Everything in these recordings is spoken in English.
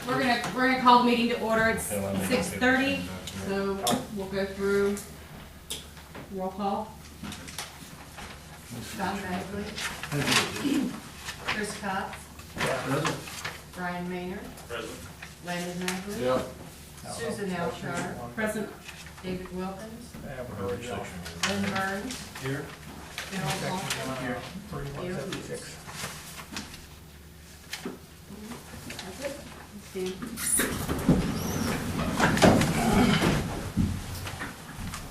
We're gonna call the meeting to order. It's 6:30, so we'll go through roll call. Don Bagley. Chris Cox. Present. Brian Maynard. Present. Landon Bagley. Yep. Susan Elshire. Present. David Wilkins. Section. Lynn Burns. Here. Gerald Walker. Here. 3176. That's it. Stand.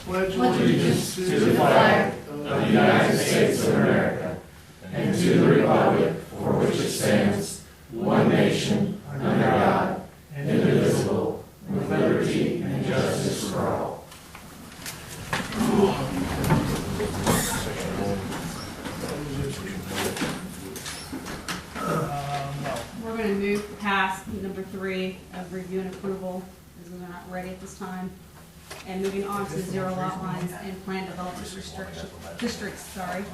Pledge allegiance to the flag of the United States of America and to the republic for which it stands, one nation, under God, indivisible, with liberty and justice for all. We're gonna move past number 3 of review and approval, because we're not ready at this time. And moving on to zero lot lines and plan development districts, sorry.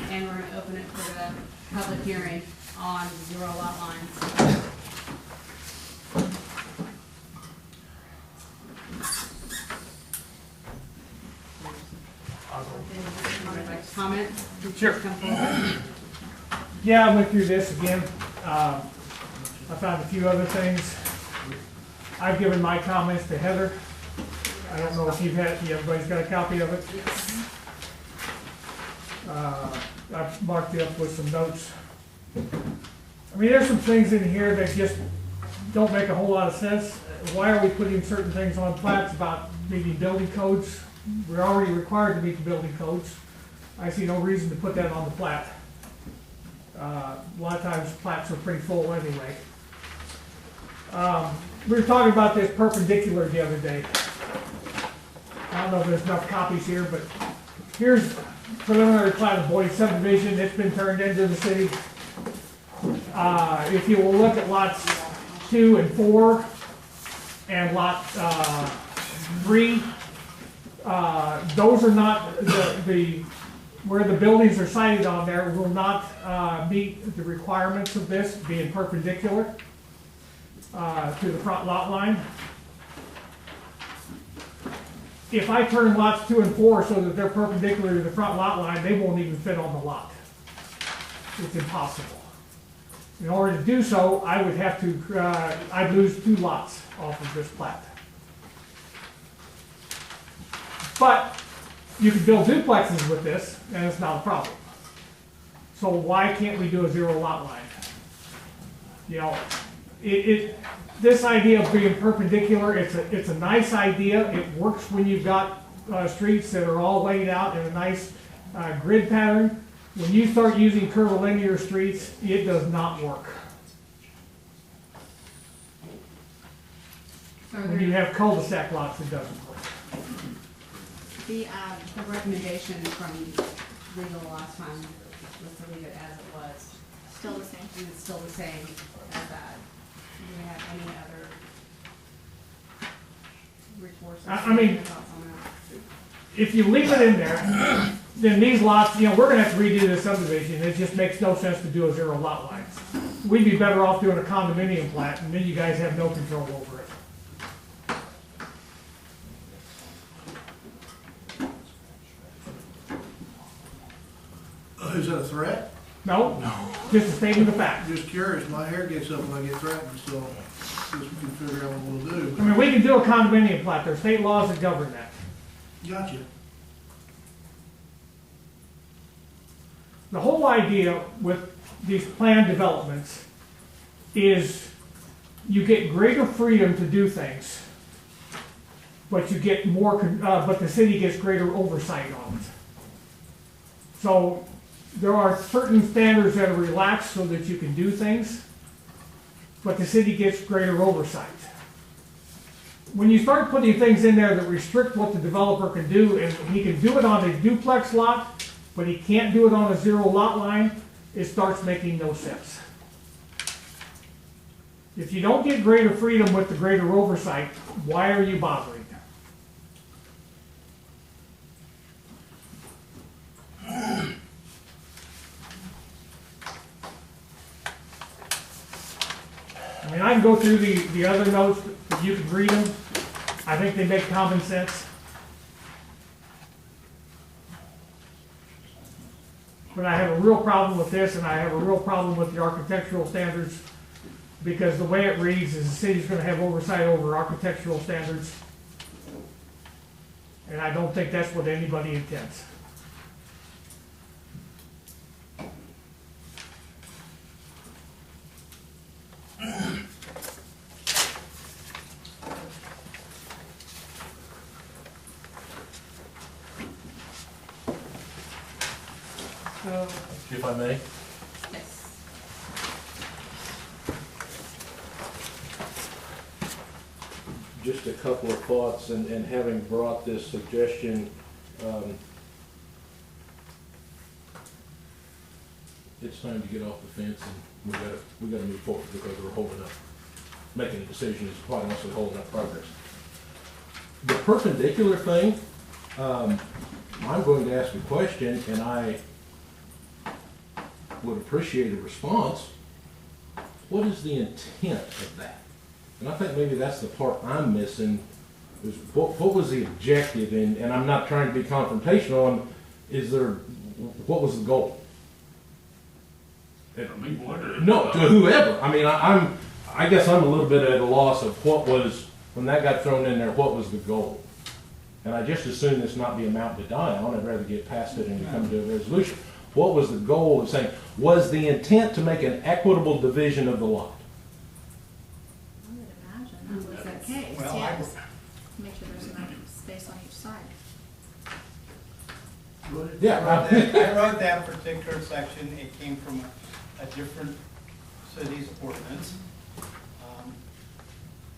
And we're gonna open it for the public hearing on zero lot lines. Comments? Sure. Come forward. Yeah, I went through this again. I found a few other things. I've given my comments to Heather. I don't know if everybody's got a copy of it. Yes. I've marked it up with some notes. I mean, there's some things in here that just don't make a whole lot of sense. Why are we putting certain things on plats about meeting building codes? We're already required to meet the building codes. I see no reason to put that on the plat. A lot of times plats are pretty full anyway. We were talking about this perpendicular the other day. I don't know if there's enough copies here, but here's preliminary plat of Boyd subdivision. It's been turned into the city. If you will look at lots 2 and 4 and lot 3, those are not where the buildings are sited on there will not meet the requirements of this being perpendicular to the front lot line. If I turn lots 2 and 4 so that they're perpendicular to the front lot line, they won't even fit on the lot. It's impossible. In order to do so, I would have to, I'd lose 2 lots off of this plat. But you can build duplexes with this, and it's not a problem. So why can't we do a zero lot line? You know, this idea of being perpendicular, it's a nice idea. It works when you've got streets that are all laid out in a nice grid pattern. When you start using curvilinear streets, it does not work. When you have cul-de-sac lots, it doesn't work. The recommendation from legal last time was to leave it as it was. Still the same. And it's still the same as that. Do we have any other recourse? I mean, if you leave it in there, then these lots, you know, we're gonna have to redo this subdivision. It just makes no sense to do a zero lot line. We'd be better off doing a condominium plat, and then you guys have no control over it. Is that a threat? No, just a statement of fact. I'm just curious, my hair gets up when I get threatened, so just we can figure out what we'll I do. mean, we can do a condominium plat. There's state laws that govern that. Gotcha. The whole idea with these planned developments is you get greater freedom to do things, but you get more, but the city gets greater oversight on it. So there are certain standards that are relaxed so that you can do things, but the city gets greater oversight. When you start putting things in there that restrict what the developer can do, and he can do it on a duplex lot, but he can't do it on a zero lot line, it starts making no sense. If you don't get greater freedom with the greater oversight, why are you bothering? I mean, I can go through the other notes, you can read them. I think they make common sense. But I have a real problem with this, and I have a real problem with the architectural standards, because the way it reads is the city's gonna have oversight over architectural standards. And I don't think that's what anybody intends. If I may. Yes. Just a couple of thoughts, and having brought this suggestion, it's time to get off the fence, and we gotta move forward, because we're holding up, making a decision is quite honestly holding up progress. The perpendicular thing, I'm going to ask a question, and I would appreciate a response. What is the intent of that? And I think maybe that's the part I'm missing, is what was the objective, and I'm not trying to be confrontational, what was the goal? No, to whoever. I mean, I guess I'm a little bit at a loss of what was, when that got thrown in there, what was the goal? And I just assume this not be a mountain to die on. I'd rather get past it and come to a resolution. What was the goal of saying, was the intent to make an equitable division of the lot? I would imagine that was the case, Well, yes. Make sure there's enough space on each side. Yeah. I wrote that particular section, it came from a different city's ordinance.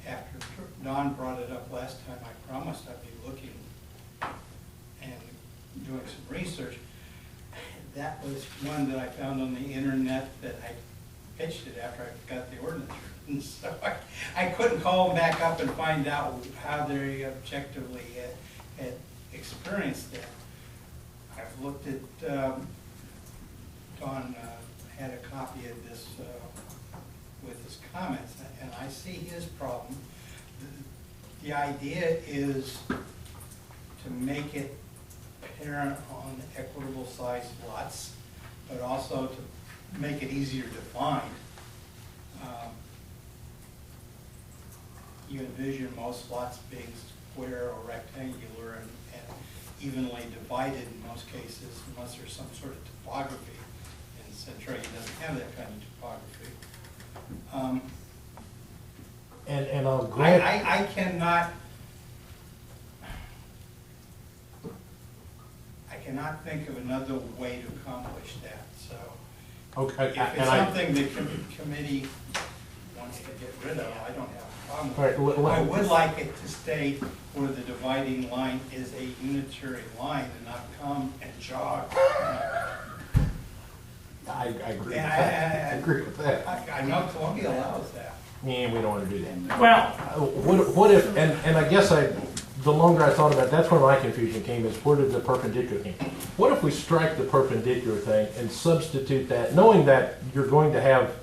After Don brought it up last time, I promised I'd be looking and doing some research. That was one that I found on the internet that I pitched it after I got the ordinance written. So I couldn't call them back up and find out how they objectively had experienced that. I've looked at, Don had a copy of this with his comments, and I see his problem. The idea is to make it apparent on equitable sized lots, but also to make it easier to find. You envision most lots being square or rectangular and evenly divided in most cases, unless there's some sort of topography. And Centralia doesn't have that kind of topography. And I'll grant. I cannot think of another way to accomplish that, so. Okay, If it's something the committee wants to get rid of, I don't have a problem with it. All right, I would like it to state where the dividing line is a unitary line and not come and jog. I agree with And that. I agree with that. I know Columbia allows that. Yeah, we don't want to do that. Well, What if, and I guess the longer I thought about it, that's where my confusion came, is where did the perpendicular came? What if we strike the perpendicular thing and substitute that, knowing that you're going to have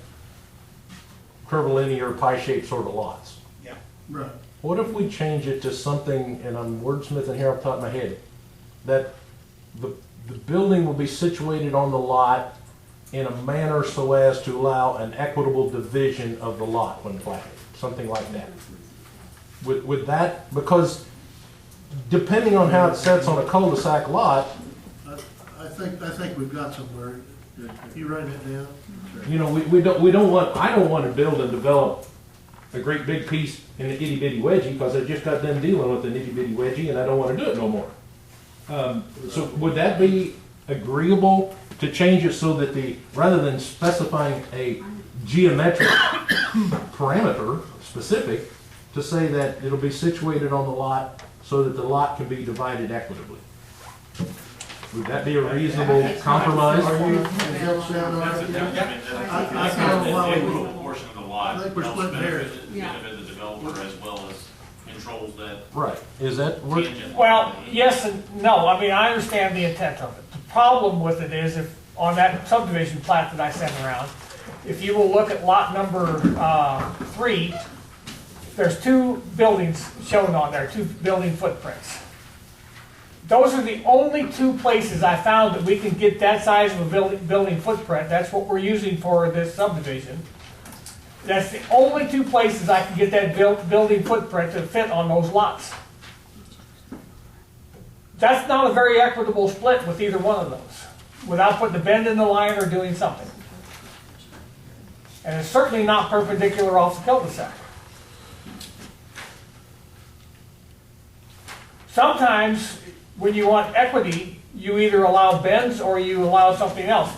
curvilinear, pie-shaped sort of lots? Yeah. Right. What if we change it to something, and I'm wordsmithing here off the top of my head, that the building will be situated on the lot in a manner so as to allow an equitable division of the lot when platted, something like that? Would that, because depending on how it sets on a cul-de-sac lot, I think we've got somewhere. You writing it down? you know, we don't want, I don't want to build and develop a great big piece in the itty bitty wedgie, because I just got done dealing with the nitty bitty wedgie and I don't want to do it no more. So would that be agreeable to change it so that rather than specifying a geometric parameter specific, to say that it'll be situated on the lot so that the lot can be divided equitably? Would that be a reasonable compromise? Does that sound all right? I don't know why we Equitable portion of the lot I think we're helps splitting hairs. benefit the developer as well as controls that Right, is that, tangent. well, yes and no. I mean, I understand the intent of it. The problem with it is if, on that subdivision plat that I sent around, if you will look at lot number 3, there's 2 buildings shown on there, 2 building footprints. Those are the only 2 places I found that we can get that size of a building footprint. That's what we're using for this subdivision. That's the only 2 places I can get that building footprint to fit on those lots. That's not a very equitable split with either one of those, without putting a bend in the line or doing something. And it's certainly not perpendicular off the cul-de-sac. Sometimes, when you want equity, you either allow bends or you allow something else.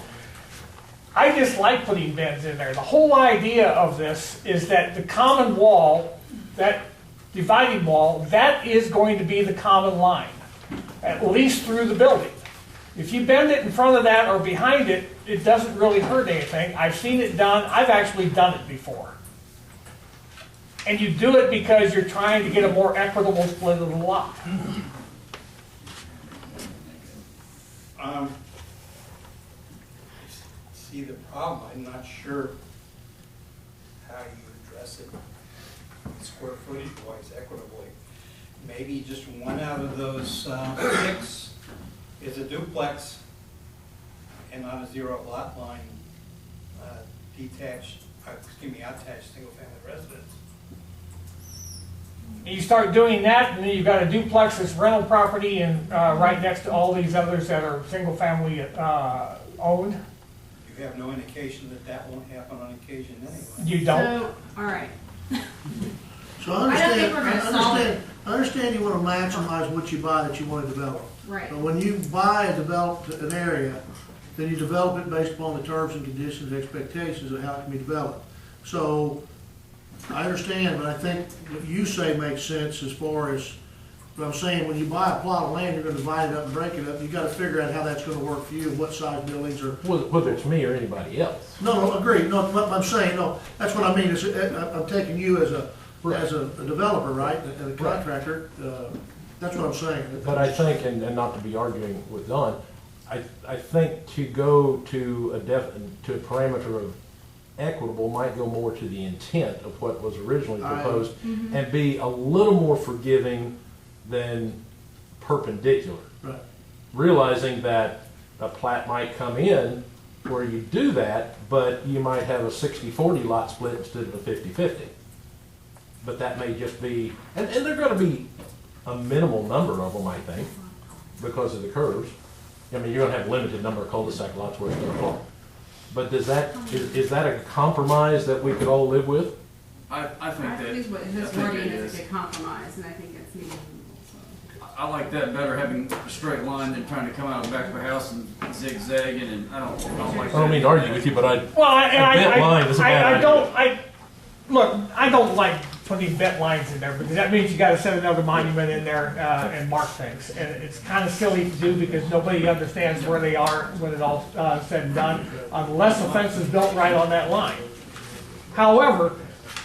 I dislike putting bends in there. The whole idea of this is that the common wall, that dividing wall, that is going to be the common line, at least through the building. If you bend it in front of that or behind it, it doesn't really hurt anything. I've seen it done. I've actually done it before. And you do it because you're trying to get a more equitable split of the lot. See the problem, I'm not sure how you address it square footage wise equitably. Maybe just one out of those 6 is a duplex and on a 0 lot line, attached single family residence. And you start doing that, and then you've got a duplex that's rental property and right next to all these others that are single family owned. You have no indication that that won't happen on occasion anyway. You don't. So, all right. So I I don't think we're gonna solve it. I understand you want to maximize what you buy that you want to develop. Right. But when you buy and develop an area, then you develop it based upon the terms and conditions, expectations of how it can be developed. So I understand, but I think what you say makes sense as far as, what I'm saying, when you buy a plot of land, you're gonna divide it up and break it up, you gotta figure out how that's gonna work for you, what size buildings are. Whether it's me or anybody else. No, agreed, no, what I'm saying, no, that's what I mean, is, I'm taking you as a developer, right, and a contractor, that's what I'm saying. But I think, and not to be arguing with Don, I think to go to a parameter of equitable might go more to the intent of what was originally proposed and be a little more forgiving than perpendicular. Right. Realizing that a plat might come in where you do that, but you might have a 60-40 lot split instead of a 50-50. But that may just be, and they're going to be a minimal number of them, I think, because of the curves. I mean, you're going to have a limited number of cul-de-sac lots where it's going to fall. But is that a compromise that we could all live with? I think I that. think what I his think wording it is is. a good compromise, and I think it's needed. I like that better, having a straight line than trying to come out the back of a house and zigzagging, and I don't like that. I don't mean to argue with you, but Well, bent line is a bad idea. I don't like putting bent lines in there, because that means you gotta set another monument in there, and mark things. And it's kinda silly to do, because nobody understands where they are when it's all, said and done, unless the fence is built right on that line. However,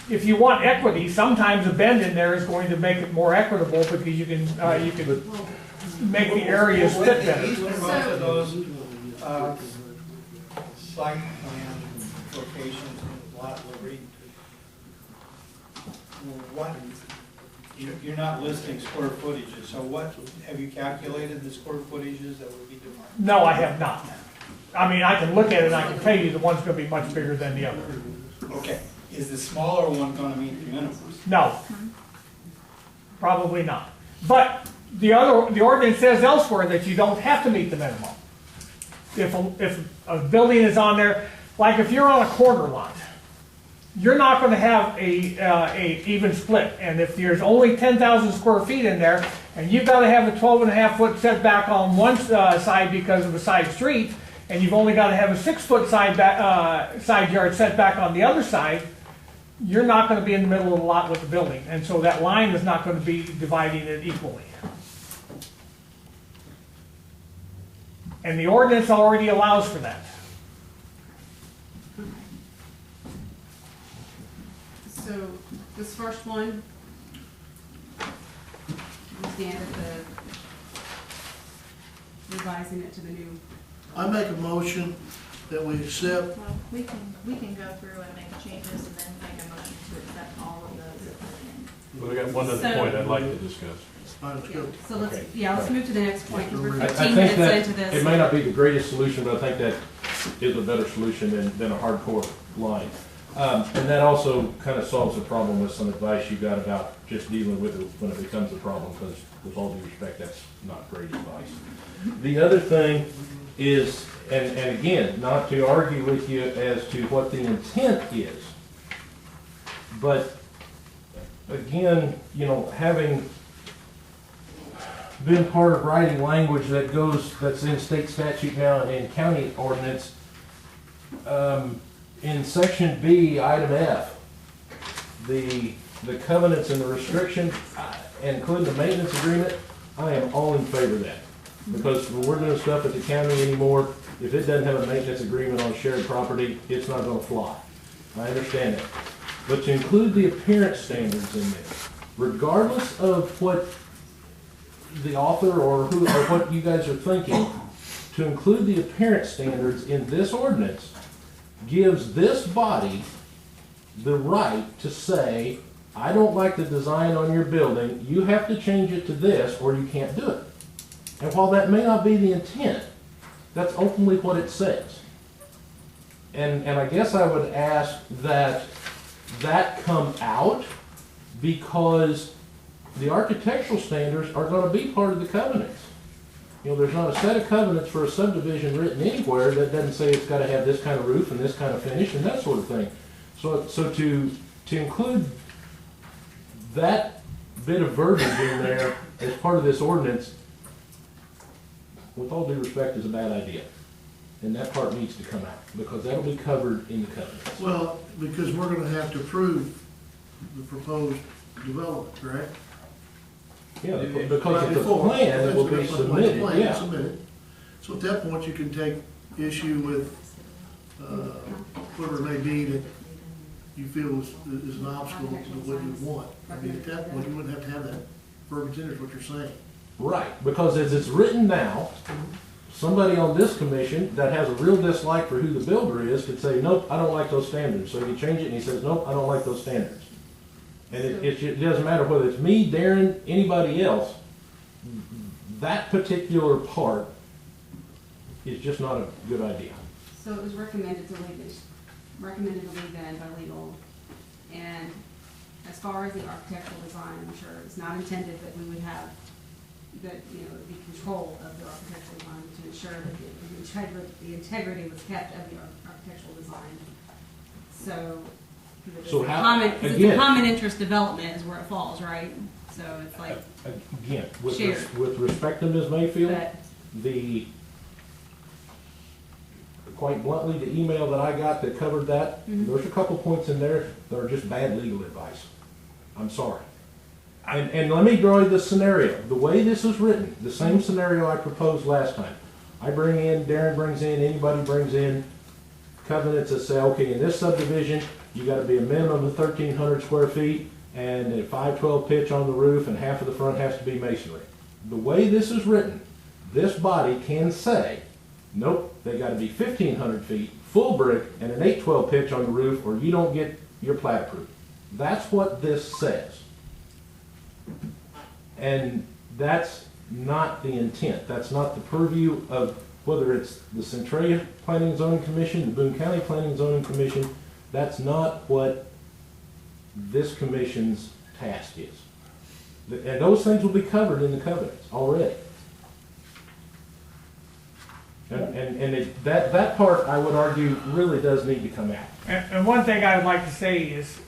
if you want equity, sometimes a bend in there is going to make it more equitable, because you can make the areas fit better. With both of those site plan locations and lot delivery, what, you're not listing square footages, so what, have you calculated the square footages that would be defined? No, I have not. I mean, I can look at it and I can tell you the one's gonna be much bigger than the other. Okay, is the smaller one gonna meet the minimum? No. Probably not. But the ordinance says elsewhere that you don't have to meet the minimum. If a building is on there, like if you're on a corner lot, you're not gonna have a even split. And if there's only 10,000 square feet in there, and you've gotta have a 12.5-foot setback on one side because of a side street, and you've only gotta have a 6-foot side yard setback on the other side, you're not gonna be in the middle of the lot with the building. And so that line is not gonna be dividing it equally. And the ordinance already allows for that. So, this first one, we stand at the revising it to the new. I make a motion that we accept, Well, we can go through and make changes and then make a motion to accept all of those that are in. Well, I got one other So- point I'd like to discuss. let's go. So let's, Okay. let's move to the next point, because we're I 15 think minutes that into this. it may not be the greatest solution, but I think that is a better solution than a hardcore line. And that also kind of solves the problem with some advice you got about just dealing with it when it becomes a problem, because with all due respect, that's not great advice. The other thing is, and again, not to argue with you as to what the intent is, but again, having been part of writing language that's in state statute now and in county ordinance, in section B, item F, the covenants and the restrictions, including the maintenance agreement, I am all in favor of that. Because when we're doing stuff at the county anymore, if it doesn't have a maintenance agreement on shared property, it's not gonna fly. I understand that. But to include the appearance standards in there, regardless of what the author or what you guys are thinking, to include the appearance standards in this ordinance gives this body the right to say, I don't like the design on your building, you have to change it to this or you can't do it. And while that may not be the intent, that's ultimately what it says. And I guess I would ask that come out, because the architectural standards are going to be part of the covenants. There's not a set of covenants for a subdivision written anywhere that doesn't say it's got to have this kind of roof and this kind of finish and that sort of thing. So to include that bit of verbiage in there as part of this ordinance, with all due respect, is a bad idea. And that part needs to come out, because that'll be covered in the covenants. Well, because we're gonna have to approve the proposed development, correct? Yeah, Right because it's a before. plan that will be That's the submitted, plan yeah. submitted. So at that point, you can take issue with, whatever it may be that you feel is an obstacle to what you want. I mean, at that point, you wouldn't have to have that verbiage in there, is what you're saying. Right, because as it's written now, somebody on this commission that has a real dislike for who the builder is could say, nope, I don't like those standards. So you change it and he says, nope, I don't like those standards. And it doesn't matter whether it's me, Darren, anybody else, that particular part is just not a good idea. So it was recommended to leave that in by legal. And as far as the architectural design, I'm sure it's not intended that we would have the control of the architectural design to ensure that the integrity was kept of the architectural design. So So it's a how- common, 'cause it's a again- common interest development is where it falls, right? So it's like, Again, Shared. with respect to Ms. Mayfield, but quite bluntly, the email that I got that covered that, there's a couple points in there that are just bad legal advice. I'm sorry. And let me draw you the scenario. The way this is written, the same scenario I proposed last time. I bring in, Darren brings in, anybody brings in covenants that say, okay, in this subdivision, you gotta be a minimum of 1,300 square feet and a 512 pitch on the roof and half of the front has to be masonry. The way this is written, this body can say, nope, they gotta be 1,500 feet, full brick, and an 812 pitch on the roof, or you don't get your plat approved. That's what this says. And that's not the intent. That's not the purview of whether it's the Centralia Planning and Zoning Commission, the Boone County Planning and Zoning Commission. That's not what this commission's task is. And those things will be covered in the covenants already. That part, I would argue, really does need to come out. And one thing I would like to say is,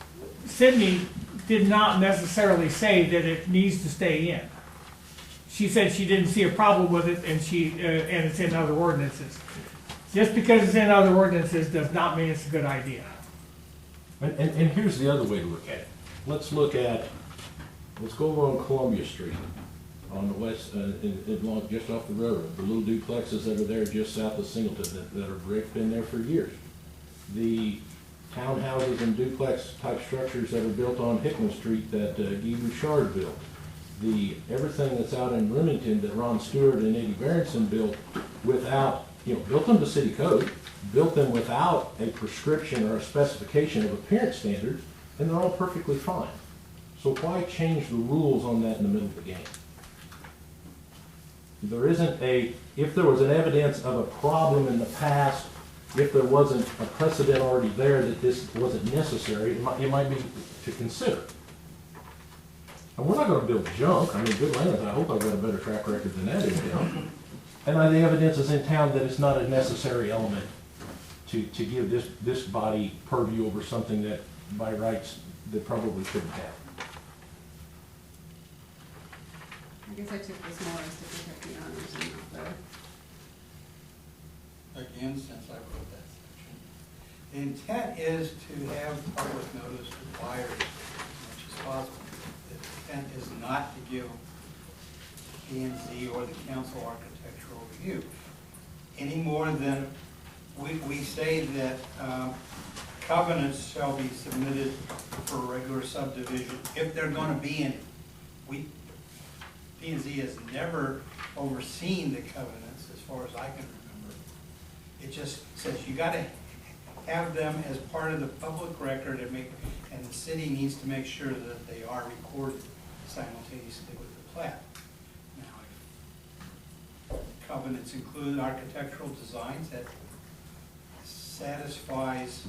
Sydney did not necessarily say that it needs to stay in. She said she didn't see a problem with it, and and it's in other ordinances. Just because it's in other ordinances does not mean it's a good idea. And here's the other way to look at it. Let's go over on Columbia Street, on the west, just off the railroad. The little duplexes that are there just south of Singleton that are brick, been there for years. The townhouses and duplex type structures that are built on Hickman Street that Guy Bouchard built. Everything that's out in Remington that Ron Stewart and Eddie Berenson built without built them to city code, built them without a prescription or a specification of appearance standards, and they're all perfectly fine. So why change the rules on that in the middle of the game? There isn't if there was an evidence of a problem in the past, if there wasn't a precedent already there that this wasn't necessary, it might be to consider. And we're not gonna build junk. I mean, good lands, I hope I've got a better track record than that in town. And the evidence is in town that it's not a necessary element to give this body purview over something that by rights they probably shouldn't have. I guess I took this more as to protect the owners and not the. Again, since I wrote that section, the intent is to have public notice to buyers as much as possible. The intent is not to give P&Z or the council architectural review. Any more than we say that covenants shall be submitted for regular subdivision if they're gonna be in it. P&Z has never overseen the covenants as far as I can remember. It just says you gotta have them as part of the public record and the city needs to make sure that they are recorded simultaneously with the plat. Now, if covenants include architectural designs, that satisfies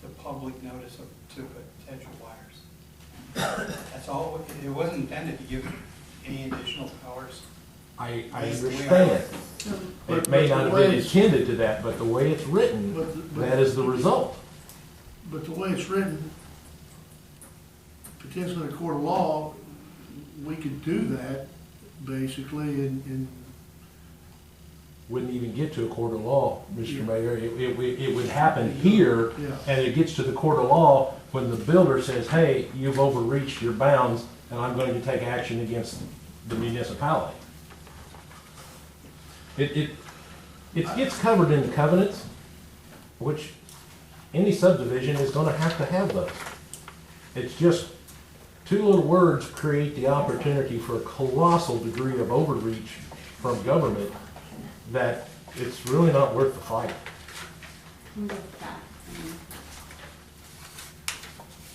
the public notice to potential buyers. That's all. It wasn't intended to give any additional powers. I That's the way I understand. read it. It may not have been intended to that, but the way it's written, that is the result. But the way it's written, potentially in a court of law, we could do that basically and Wouldn't even get to a court of law, Mr. Yeah. Mayor. It would happen here, Yeah. and it gets to the court of law when the builder says, hey, you've overreached your bounds, and I'm going to take action against the municipality. It gets covered in the covenants, which any subdivision is going to have those. It's just two little words create the opportunity for a colossal degree of overreach from government that it's really not worth the fight. I'm good with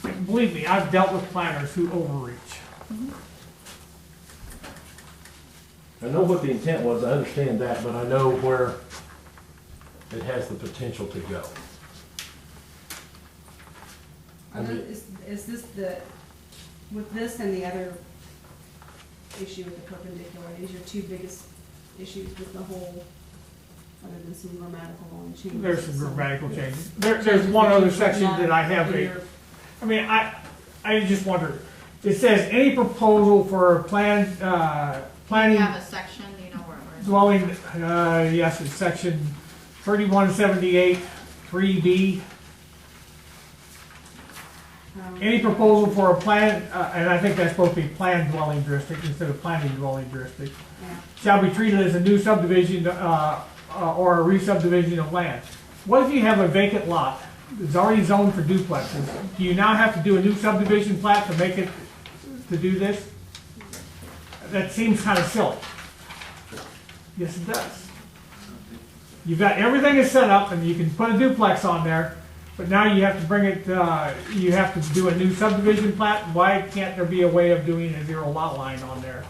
that. Believe me, I've dealt with planners who overreach. I know what the intent was, I understand that, but I know where it has the potential to go. Is this with this and the other issue with the perpendicular, these are your two biggest issues with the whole, other than some grammatical changes? There's some grammatical changes. There's one other section that I have I just wonder, it says any proposal for a plan, planning You have a section, do you know where it is? dwelling, yes, it's section 3178, 3B. Any proposal for a plan, and I think that's supposed to be planned dwelling district instead of planning dwelling district, Yeah. shall be treated as a new subdivision or a re-subdivision of land. What if you have a vacant lot that's already zoned for duplexes? Do you now have to do a new subdivision plat to make it, to do this? That seems kind of silly. Yes, it does. You've got, everything is set up and you can put a duplex on there, but now you have to bring it, you have to do a new subdivision plat. Why can't there be a way of doing a zero lot line on there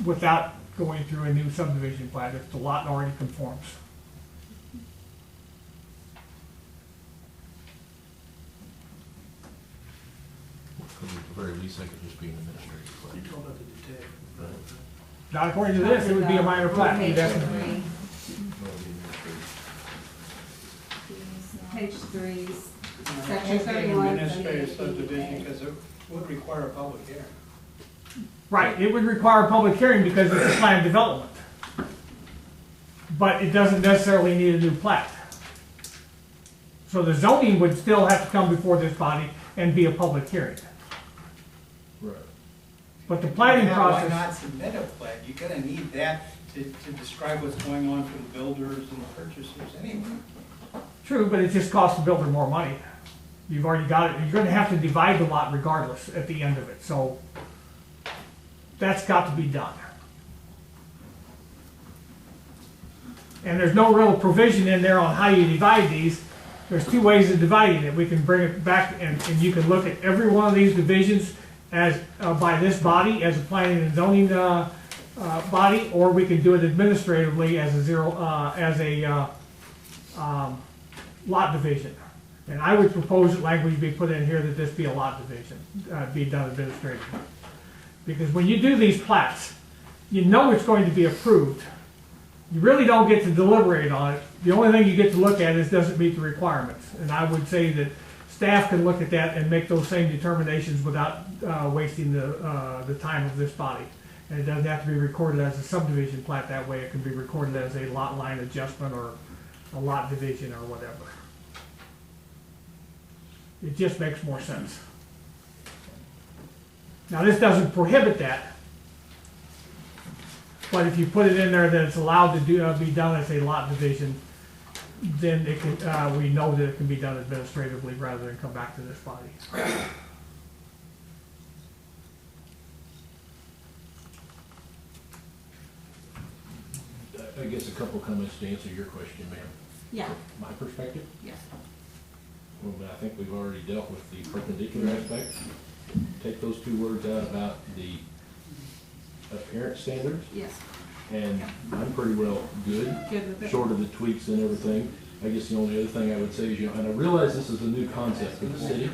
without going through a new subdivision plat if the lot already conforms? At the very least, I could just be an administrative you're question. talking about the detective. Not according to this, it would be a minor plat. Page Definitely. 3, page 3, I section think the 31. administrative subdivision, because it would require a public hearing. Right, it would require a public hearing because it's a planned development. But it doesn't necessarily need a new plat. So the zoning would still have to come before this body and be a public hearing. Right. But the planning Why process, not submit a plat? You're gonna need that to describe what's going on for the builders and the purchasers anyway. true, but it just costs the builder more money. You've already got it, you're gonna have to divide the lot regardless at the end of it, so that's got to be done. And there's no real provision in there on how you divide these. There's two ways of dividing it. We can bring it back and you can look at every one of these divisions as, by this body, as a planning and zoning, body, or we can do it administratively as a lot division. And I would propose that language be put in here that this be a lot division, be done administratively. Because when you do these plats, you know it's going to be approved. You really don't get to deliberate on it. The only thing you get to look at is does it meet the requirements. And I would say that staff can look at that and make those same determinations without wasting the time of this body. And it doesn't have to be recorded as a subdivision plat that way. It can be recorded as a lot line adjustment or a lot division or whatever. It just makes more sense. Now, this doesn't prohibit that, but if you put it in there that it's allowed to be done as a lot division, then it can, we know that it can be done administratively rather than come back to this body. I guess a couple comments to answer your question, ma'am. Yeah, My perspective? yes. Well, I think we've already dealt with the perpendicular aspect. Take those two words out about the appearance standards, Yes. and I'm pretty well good, Good with it. short of the tweaks and everything. I guess the only other thing I would say is, and I realize this is a new concept for the city,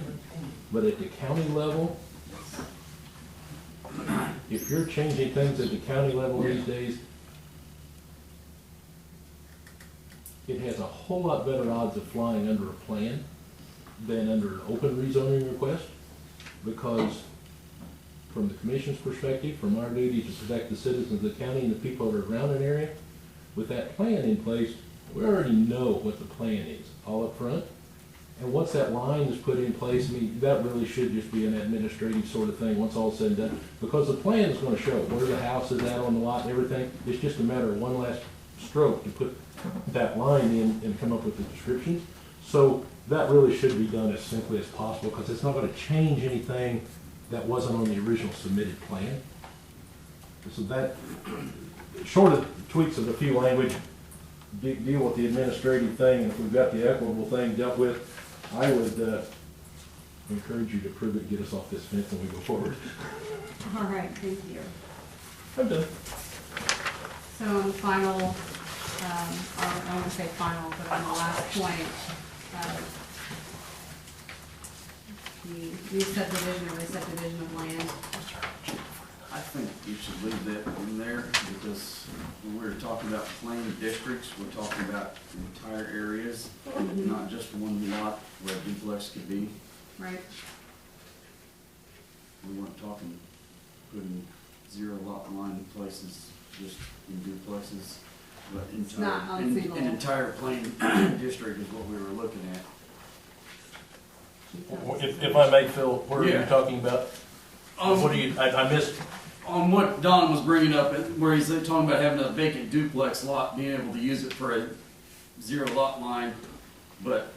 but at the county level, if you're changing things at the county level these days, it has a whole lot better odds of flying under a plan than under an open rezoning request, because from the commission's perspective, from our duty to protect the citizens of the county and the people that are around an area, with that plan in place, we already know what the plan is all up front. And once that line is put in place, I mean, that really should just be an administrative sort of thing once all said and done, because the plan is going to show where the house is at on the lot and everything. It's just a matter of one last stroke to put that line in and come up with the description. So that really should be done as simply as possible, because it's not going to change anything that wasn't on the original submitted plan. So that, short of tweaks of a few language, deal with the administrative thing, and if we've got the equitable thing dealt with, I would encourage you to prove it, get us off this fence, and we go forward. All right, thank you. I'm done. So on the final, or I don't want to say final, but on the last point, the new subdivision or re-subdivision of land. I think you should leave that in there, because when we're talking about plain districts, we're talking about entire areas, not just one lot where a duplex could be. Right. We weren't talking putting zero lot line places just in duplexes, but not on an single. entire plain district is what we were looking at. If I may, Phil, where are you Yeah. talking about? What do you, I missed. On what Don was bringing up, where he's talking about having a vacant duplex lot, being able to use it for a zero lot line, but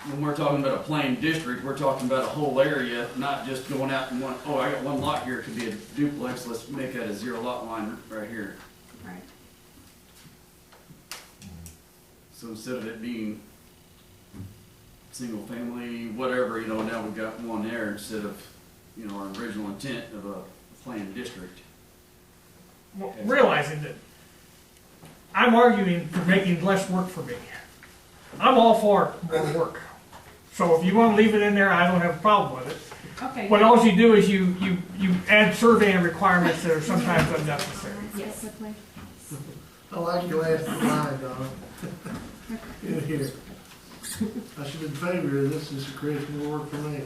when we're talking about a plain district, we're talking about a whole area, not just going out and oh, I got one lot here, it could be a duplex, let's make that a zero lot line right here. Right. So instead of it being single family, whatever, now we've got one there instead of, our original intent of a planned district. Well, realizing that I'm arguing for making less work for me. I'm all for more work. So if you want to leave it in there, I don't have a problem with it. Okay. But all you do is you add surveying requirements that are sometimes unnecessary. Yes. I like your last line, Donna. In here. I should be in favor of this, this creates more work for me.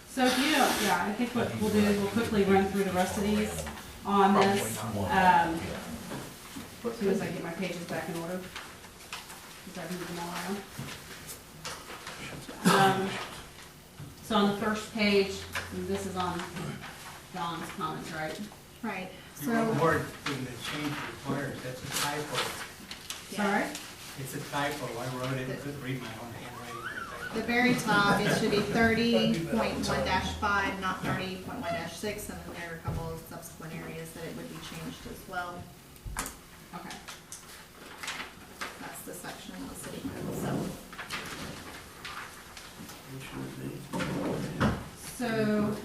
So if you don't, I think what we'll do is we'll quickly run through the rest of these on this. As soon as I get my pages back in order. Because I moved them all around. So on the first page, and this is on Don's comments, right? Right, The so, word in the change requires, that's a typo. Sorry? It's a typo. I wrote it, couldn't read my own handwriting. the very top, it should be 30.1-5, not 30.1-6, and then there are a couple of subsequent areas that it would be changed as well. Okay. That's the section of the city code, so. So,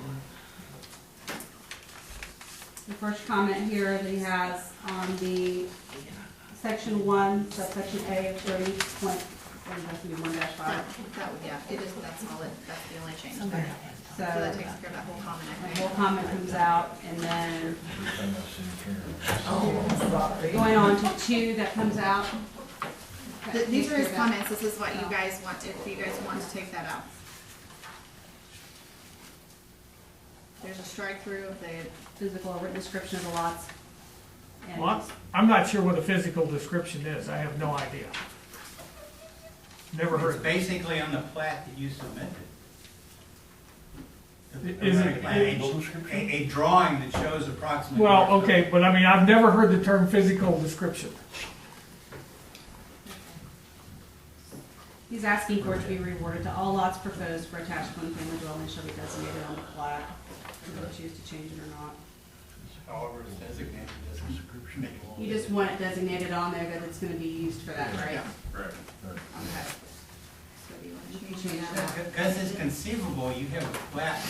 the first comment here that he has on the section 1, subsection A of 30.1-5. That would, yeah, it is, that's all it, that's the only change there. So So, that takes care of that whole comment, I the think. whole comment comes out, and then going on to 2, that comes out. These are his comments, this is what you guys want, if you guys want to take that out. There's a strike through of the, Physical or written description of the lots. And Well, I'm not sure what a physical description is, I have no idea. Never heard It's of it. basically on the plat that you submitted. Is it- A drawing that shows approximately. Well, where it's okay, but I mean, I've never heard the term physical description. He's asking for it to be reworded to all lots proposed for attached one-family dwelling shall be designated on the plat. You can choose to change it or not. However, it's designated, doesn't make it. You just want it designated on there that it's gonna be used for that, right? Correct. Okay. so do you want to You can change change that? that. Because it's conceivable, you have a plat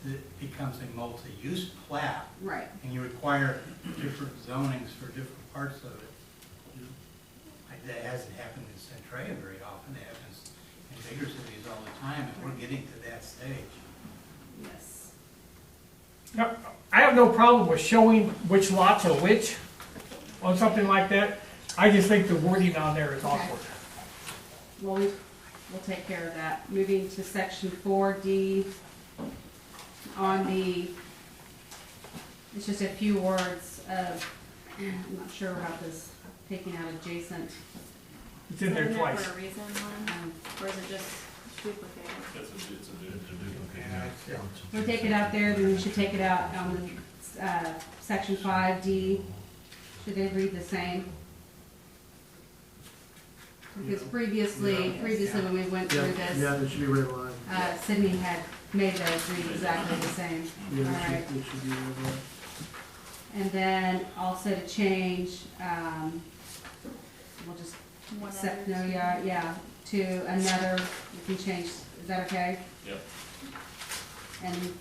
that becomes a multi-use plat, Right. and you require different zonings for different parts of it. That hasn't happened in Centralia very often, it happens in bigger cities all the time, and we're getting to that stage. Yes. Now, I have no problem with showing which lots are which on something like that. I just think the wording on there is awkward. Well, we'll take care of that. Moving to section 4D, on the, it's just a few words of, I'm not sure about this, taking out adjacent. It's in there Isn't twice. for a reason, Lynn? Or is it just duplicated? It's a Yeah, We'll take it out there, then we should take it out on the, section 5D. Should they read the same? Because previously when we went Yeah, through this, yeah, that should be red line. Sydney had made those read exactly the same. Yeah, All that right. should be red line. And then also to change, we'll just One accept, other. no, yeah, to another, you can change, is that okay? Yep. And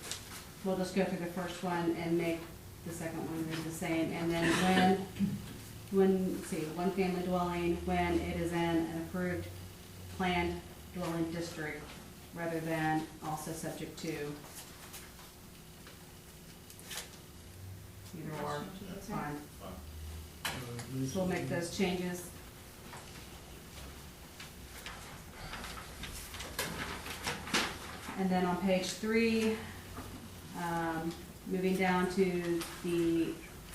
we'll just go through the first one and make the second one read the same. And then let's see, one family dwelling, when it is in an approved planned dwelling district, rather than also subject to. Either or, that's fine. So we'll make those changes. And then on page 3, moving down to the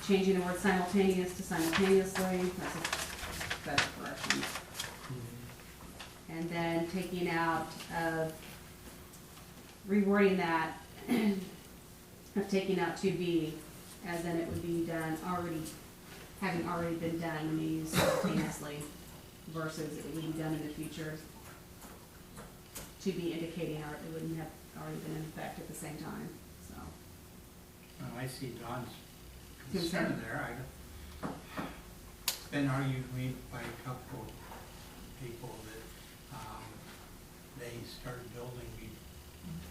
changing the word simultaneous to simultaneously, that's a correction. And then taking out of, rewording that, of taking out 2B, as in it would be done already, having already been done when you use simultaneously, versus it would be done in the future, to be indicating or it wouldn't have already been in effect at the same time, so. Well, I see Don's Concern. concern there. It's been argued with me by a couple of people that they started building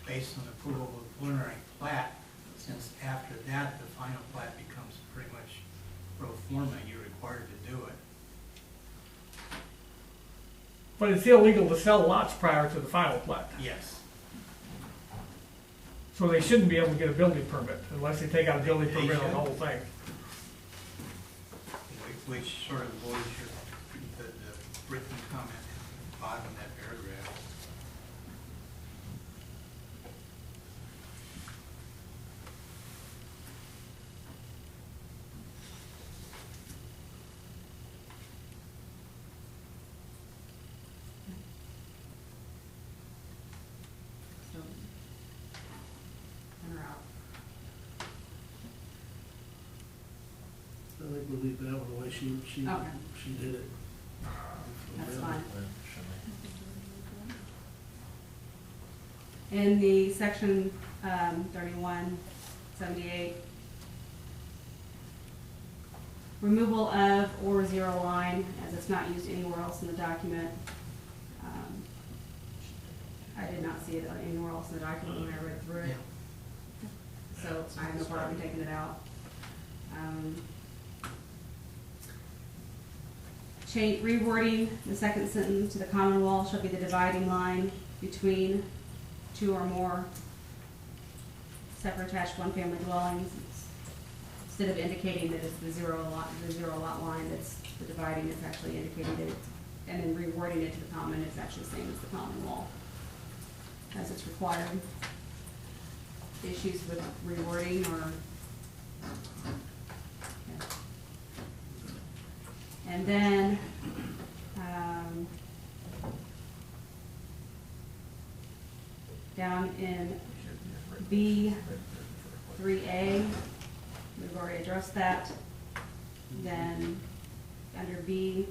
based on approval of the preliminary plat. Since after that, the final plat becomes pretty much pro forma, you're required to do it. But it's illegal to sell lots prior to the final plat. Yes. So they shouldn't be able to get a building permit unless they take out a building They permit on should. the whole thing. Which sort of avoids the written comment at the bottom of that paragraph. So, in or out. I think we'll leave that one the way she Okay. did it. That's fine. In the section 3178, Removal of or zero line, as it's not used anywhere else in the document. I did not see it anywhere else in the document when I read through it. So I have no problem taking it out. Rewording the second sentence to the common wall shall be the dividing line between two or more separate attached one-family dwellings. Instead of indicating that it's the zero lot line, that's the dividing, it's actually indicating it, and then rewording it to the common, it's actually saying it's the common wall, as it's required. Issues with rewording or? Yeah. And then, down in B3A, we've already addressed that. Then, under B,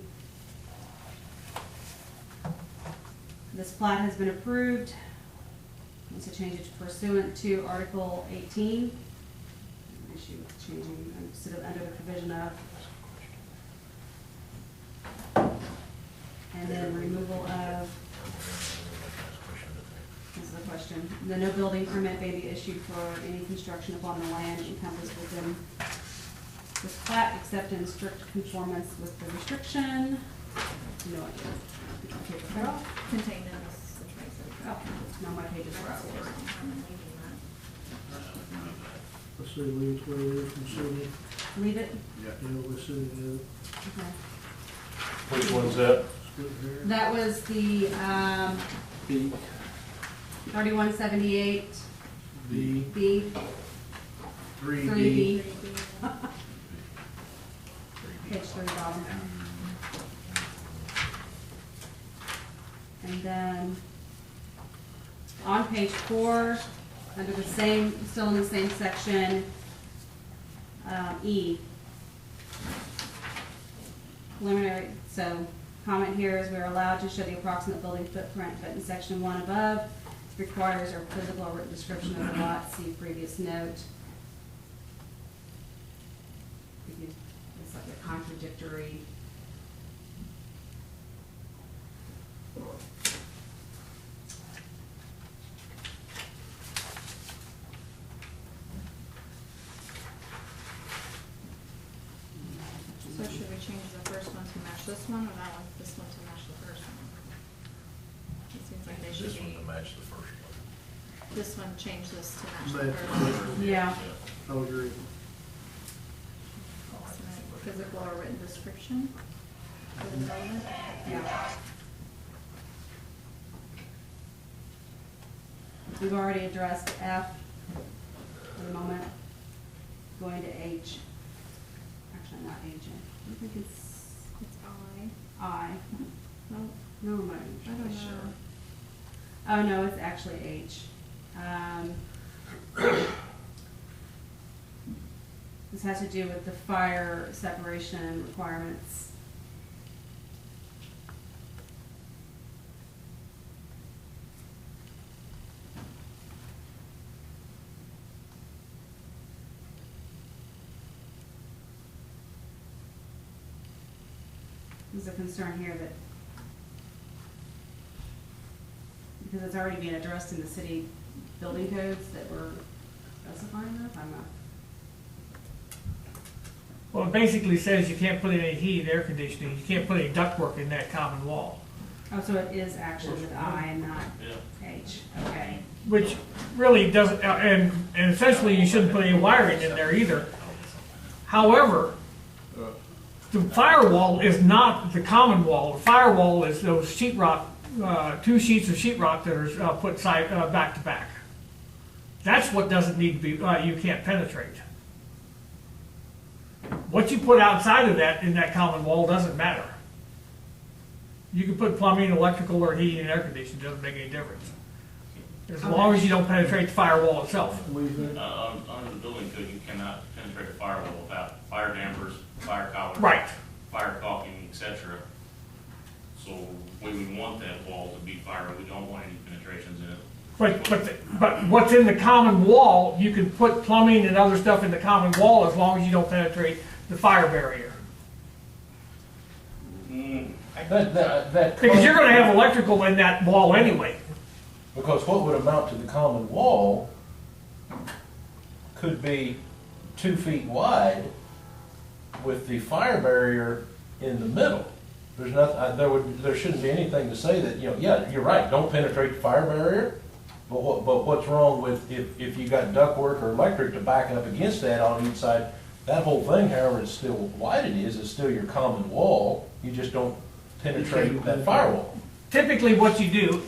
this plat has been approved. Needs to change it to pursuant to Article 18. Issue with changing instead of under the provision of. And then removal of, this is the question, the no building permit may be issued for any construction upon the land encompassed within this plat, except in strict conformance with the restriction. No idea. They're all contained in this situation. Oh, no, my pages were out. Let's see, leave it where it is from city. Leave it? Yeah, we're sitting Okay. Which one's that? there. Split hair. That was the, B. 3178 B. B, 3B. 3B. Page 3 bottom. And then on page 4, under the same, still in the same section, E. Preliminary, so comment here is we are allowed to show the approximate building footprint, but in section 1 above, requires a physical or written description of the lot, see previous note. It's like a contradictory. So should we change the first one to match this one, or that one, this one to match the first one? It seems like they should This one be, to match the first one. this one, change this to match the Match first the one. Yeah. I would agree. Approximate physical or written description for the development. Yeah. We've already addressed F for the moment. Going to H. Actually, not H. I think It's I. I. No, No, no, I don't know. oh no, it's actually H. This has to do with the fire separation requirements. There's a concern here that because it's already being addressed in the city building codes that we're specifying that, I'm not. Well, it basically says you can't put in any heat and air conditioning, you can't put any ductwork in that common wall. Oh, so it is actually with I and not Yeah. H, okay. Which really doesn't, and essentially you shouldn't put any wiring in there either. However, the firewall is not the common wall. The firewall is those sheetrock, 2 sheets of sheetrock that are put side, back to back. That's what doesn't need to be, you can't penetrate. What you put outside of that in that common wall doesn't matter. You can put plumbing, electrical, or heating and air conditioning, doesn't make any difference. As long as you don't penetrate the firewall itself. Under the building code, you cannot penetrate a firewall without fire dampers, fire collars. Right. Fire caulking, etc. So we would want that wall to be fire, we don't want any penetrations in it. But what's in the common wall, you can put plumbing and other stuff in the common wall as long as you don't penetrate the fire barrier. That. Because you're gonna have electrical in that wall anyway. Because what would amount to the common wall could be 2 feet wide with the fire barrier in the middle. There's nothing, there shouldn't be anything to say that, yeah, you're right, don't penetrate the fire barrier. But what's wrong with if you got ductwork or electric to back up against that on each side? That whole thing, however it's still wide it is still your common wall. You just don't penetrate that firewall. Typically what you do,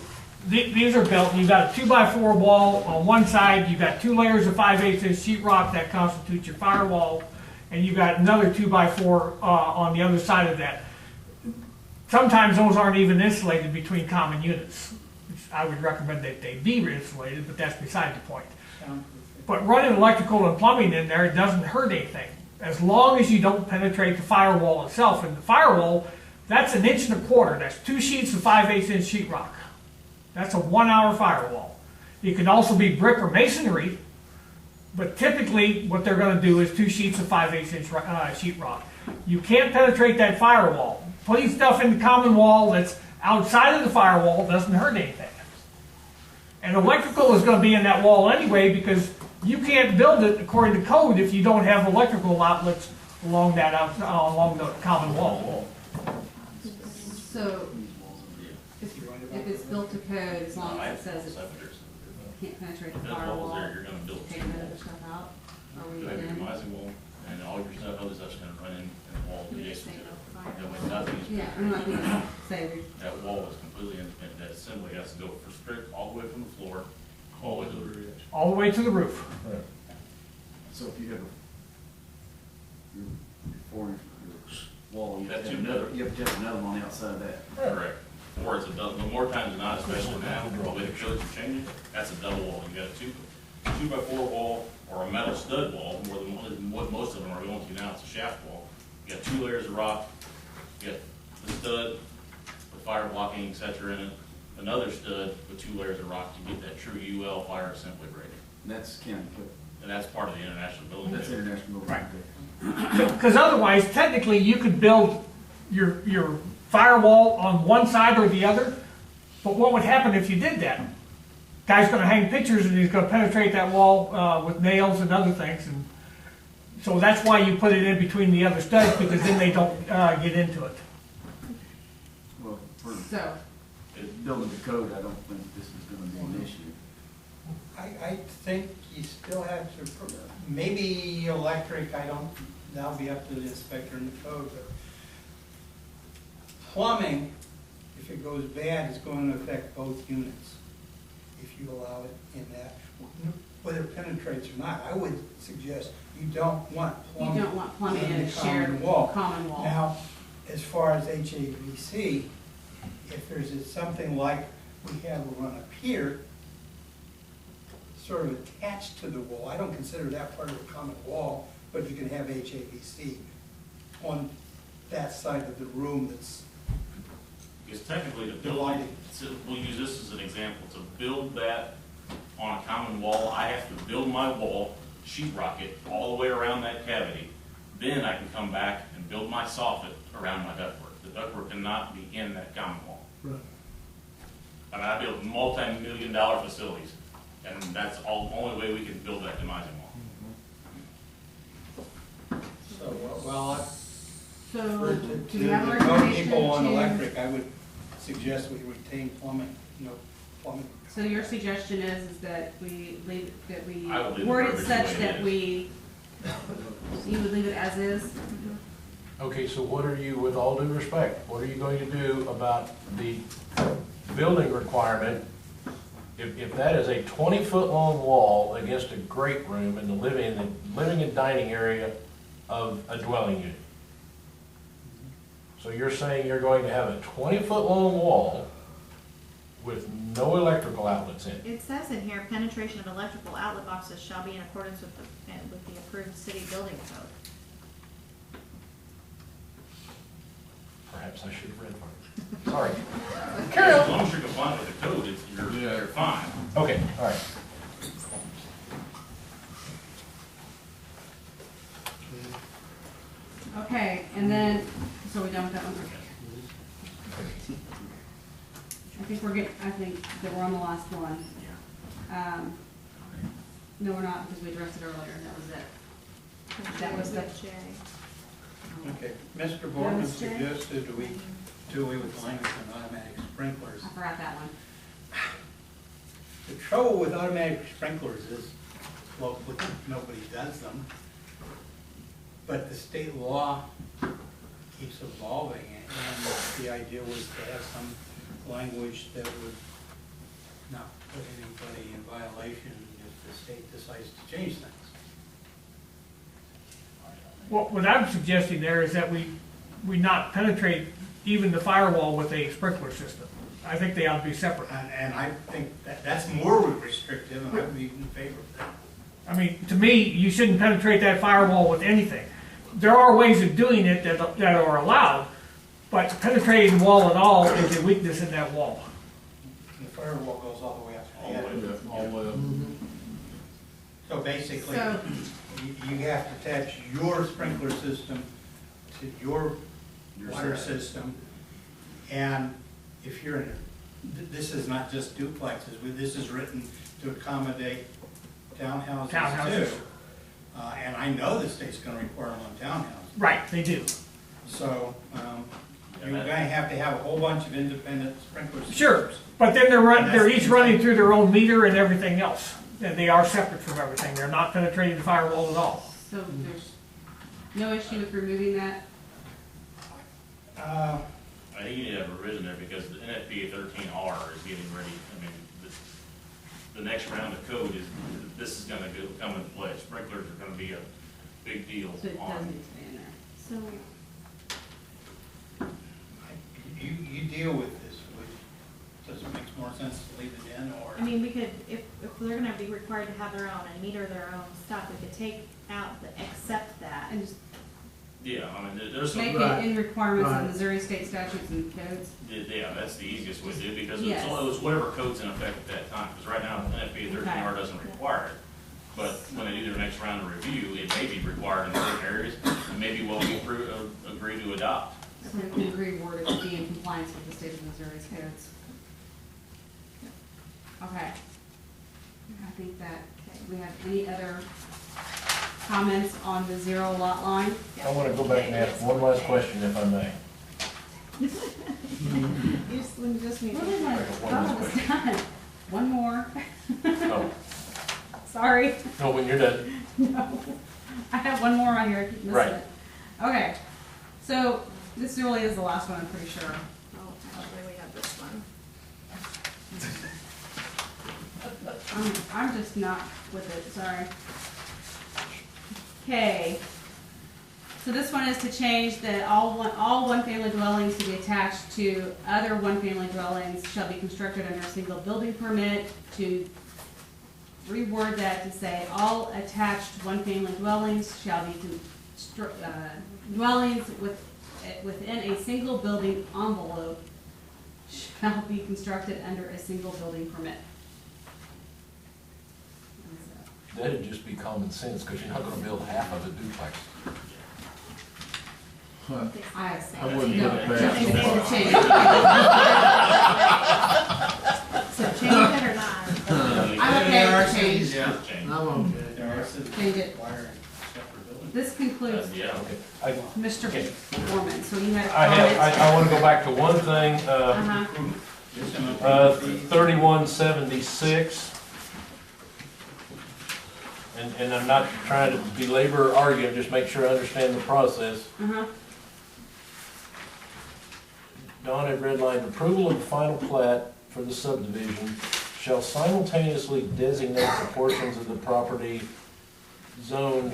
these are built, you've got a 2x4 wall on one side, you've got 2 layers of 5/8 inch sheetrock that constitutes your firewall, and you've got another 2x4 on the other side of that. Sometimes those aren't even insulated between common units. I would recommend that they be insulated, but that's beside the point. But running electrical and plumbing in there doesn't hurt anything, as long as you don't penetrate the firewall itself. And the firewall, that's 1.25 inches. That's 2 sheets of 5/8 inch sheetrock. That's a 1-hour firewall. It can also be brick or masonry, but typically what they're going to do is 2 sheets of 5/8 inch sheetrock. You can't penetrate that firewall. Putting stuff in the common wall that's outside of the firewall doesn't hurt anything. And electrical is going to be in that wall anyway, because you can't build it according to code if you don't have electrical outlets along along the common wall. So, if it's built to code, as long as it says it can't penetrate the That wall's firewall, there, you're gonna build. take that other stuff out, are we You have your in? demising wall, and all your stuff, other stuff's gonna run in the wall You're adjacent to saying it. no fire. That way nothing is. Yeah, I'm not gonna say we. That wall is completely independent, that assembly has to go for strict all the way from the floor, all the way to the roof. All the way to the roof. So if you have your 4-inch wall, you have That's to have two another, you have to have another one on the outside of that. Correct. Or it's a double, more times than not, especially now, the way the codes are changing, that's a double wall. You got a 2x4 wall or a metal stud wall, more than what most of them are going to now, it's a shaft wall. You got 2 layers of rock, you got the stud, the fire blocking, et cetera, in it, another stud with 2 layers of rock to get that true UL fire assembly rating. And that's county code. And that's part of the international building That's code. international. Right. Because otherwise, technically, you could build your firewall on one side or the other, but what would happen if you did that? Guy's gonna hang pictures and he's gonna penetrate that wall with nails and other things, and so that's why you put it in between the other studs, because then they don't get into it. Well, for So, building the code, I don't think this is gonna be an issue. I think you still have to, maybe electric, that'll be up to the inspector in the code, but plumbing, if it goes bad, is going to affect both units, if you allow it in that, whether it penetrates or not. I would suggest you don't want plumbing. you don't want plumbing in a the shared common wall. common wall. Now, as far as HAVC, if there's something like we have a run up here, sort of attached to the wall, I don't consider that part of the common wall, but you can have HAVC on that side of the room that's, Because technically, to build, Divided. we'll use this as an example, to build that on a common wall, I have to build my wall, sheetrock it all the way around that cavity. Then I can come back and build my soffit around my ductwork. The ductwork cannot be in that common wall. Right. I mean, I build multi-million-dollar facilities, and that's the only way we can build that demising wall. so, well, So, for do we have a the code recommendation people on to? electric, I would suggest we retain plumbing, plumbing. So your suggestion is that we leave, that we I would leave the word it verbiage such the way it that is. we, you would leave it as is? Okay, so what are you, with all due respect, what are you going to do about the building requirement? If that is a 20-foot long wall against a great room in the living and dining area of a dwelling unit. So you're saying you're going to have a 20-foot long wall with no electrical outlets in it? It says in here, penetration of electrical outlet boxes shall be in accordance with the approved city building code. Perhaps I should have read more. Sorry. As long as you're compliant with the code, you're fine. Okay, all right. Okay, and then, so we're done with that one? I think that we're on the last one. No, we're not, because we addressed it earlier, that was it. That was the- J. Okay, Mr. Borman Yes, Jay? suggested we do away with language on automatic sprinklers. I forgot that one. The trouble with automatic sprinklers is, well, nobody does them, but the state law keeps evolving, and the idea was to have some language that would not put anybody in violation if the state decides to change things. What I'm suggesting there is that we not penetrate even the firewall with a sprinkler system. I think they ought to be separate. And I think that's more restrictive, and I would be in favor of that. I mean, to me, you shouldn't penetrate that firewall with anything. There are ways of doing it that are allowed, but penetrating the wall at all is a weakness in that wall. The firewall goes all the way up to the All the head. way up. All the way up. So basically, So- you have to attach your sprinkler system to your water side. system. And if you're in, this is not just duplexes, this is written to accommodate townhouses Townhouses. too. And I know the state's gonna require them on townhouses. Right, they do. So, you're gonna have to have a whole bunch of independent sprinkler systems. Sure, but then they're each running through their own meter and everything else. And they are separate from everything. They're not penetrating the firewall at all. So there's no issue with removing that? Uh, I think you need to have a revision there because the NFPA 13R is getting ready, I mean, the next round of code is, this is gonna come into play. Sprinklers are gonna be a big deal So it does on. need to be in there. So, you deal with this, does it make more sense to leave it in, or? I mean, we could, if they're gonna be required to have their own and meter their own stuff, we could take out the accept that. And just Yeah, I mean, there's some, make it in requirements of Missouri state statutes and codes. yeah, that's the easiest way to do it because Yes. it was whatever code's in effect at that time. Because right now, NFPA 13R doesn't require it. But when they do their next round of review, it may be required in certain areas, and maybe what we agree to adopt. So we can agree word to be in compliance with the state of Missouri's codes. Okay. I think that, we have any other comments on the zero lot line? I want to go back and ask one last question, if I may. You just need to. One last question. Done. One more. Oh, Sorry. no, when you're done. No. I have one more on here. I keep missing Right. it. Okay. So this really is the last one, I'm pretty sure. Oh, actually, we have this one. I'm just not with it, sorry. Okay. So this one is to change that all one-family dwellings to be attached to other one-family dwellings shall be constructed under a single building permit, to reword that to say all attached one-family dwellings shall be dwellings within a single building envelope shall be constructed under a single building permit. That'd just be common sense, because you're not going to build half of a duplex. I wouldn't no, put it past change them. it, change it. So change it or not? I'm okay with change. Yeah. Change. I'm okay. There are some Change it. requiring separate buildings. This concludes Yeah. Okay. Mr. Foreman, so you had a I comment? want to go back to one thing, Uh-huh. Just gonna- 3176. And I'm not trying to belabor or argue, just make sure I understand the process. Uh-huh. Don had redlined, approval of the final plat for the subdivision shall simultaneously designate the portions of the property zoned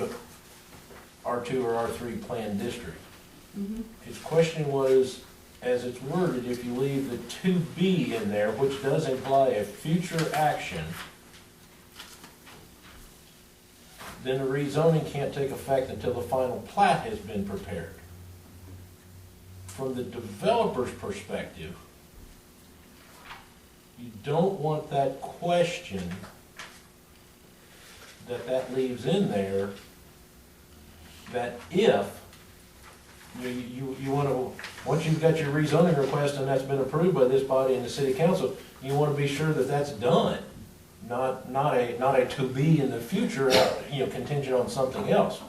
R2 or R3 planned district. Mhm. His question was, as it's worded, if you leave the 2B in there, which does imply a future action, then the rezoning can't take effect until the final plat has been prepared. From the developer's perspective, you don't want that question that leaves in there, that if You wanna, once you've got your rezoning request and that's been approved by this body and the city council, you wanna be sure that that's done. Not a to be in the future, contingent on something else.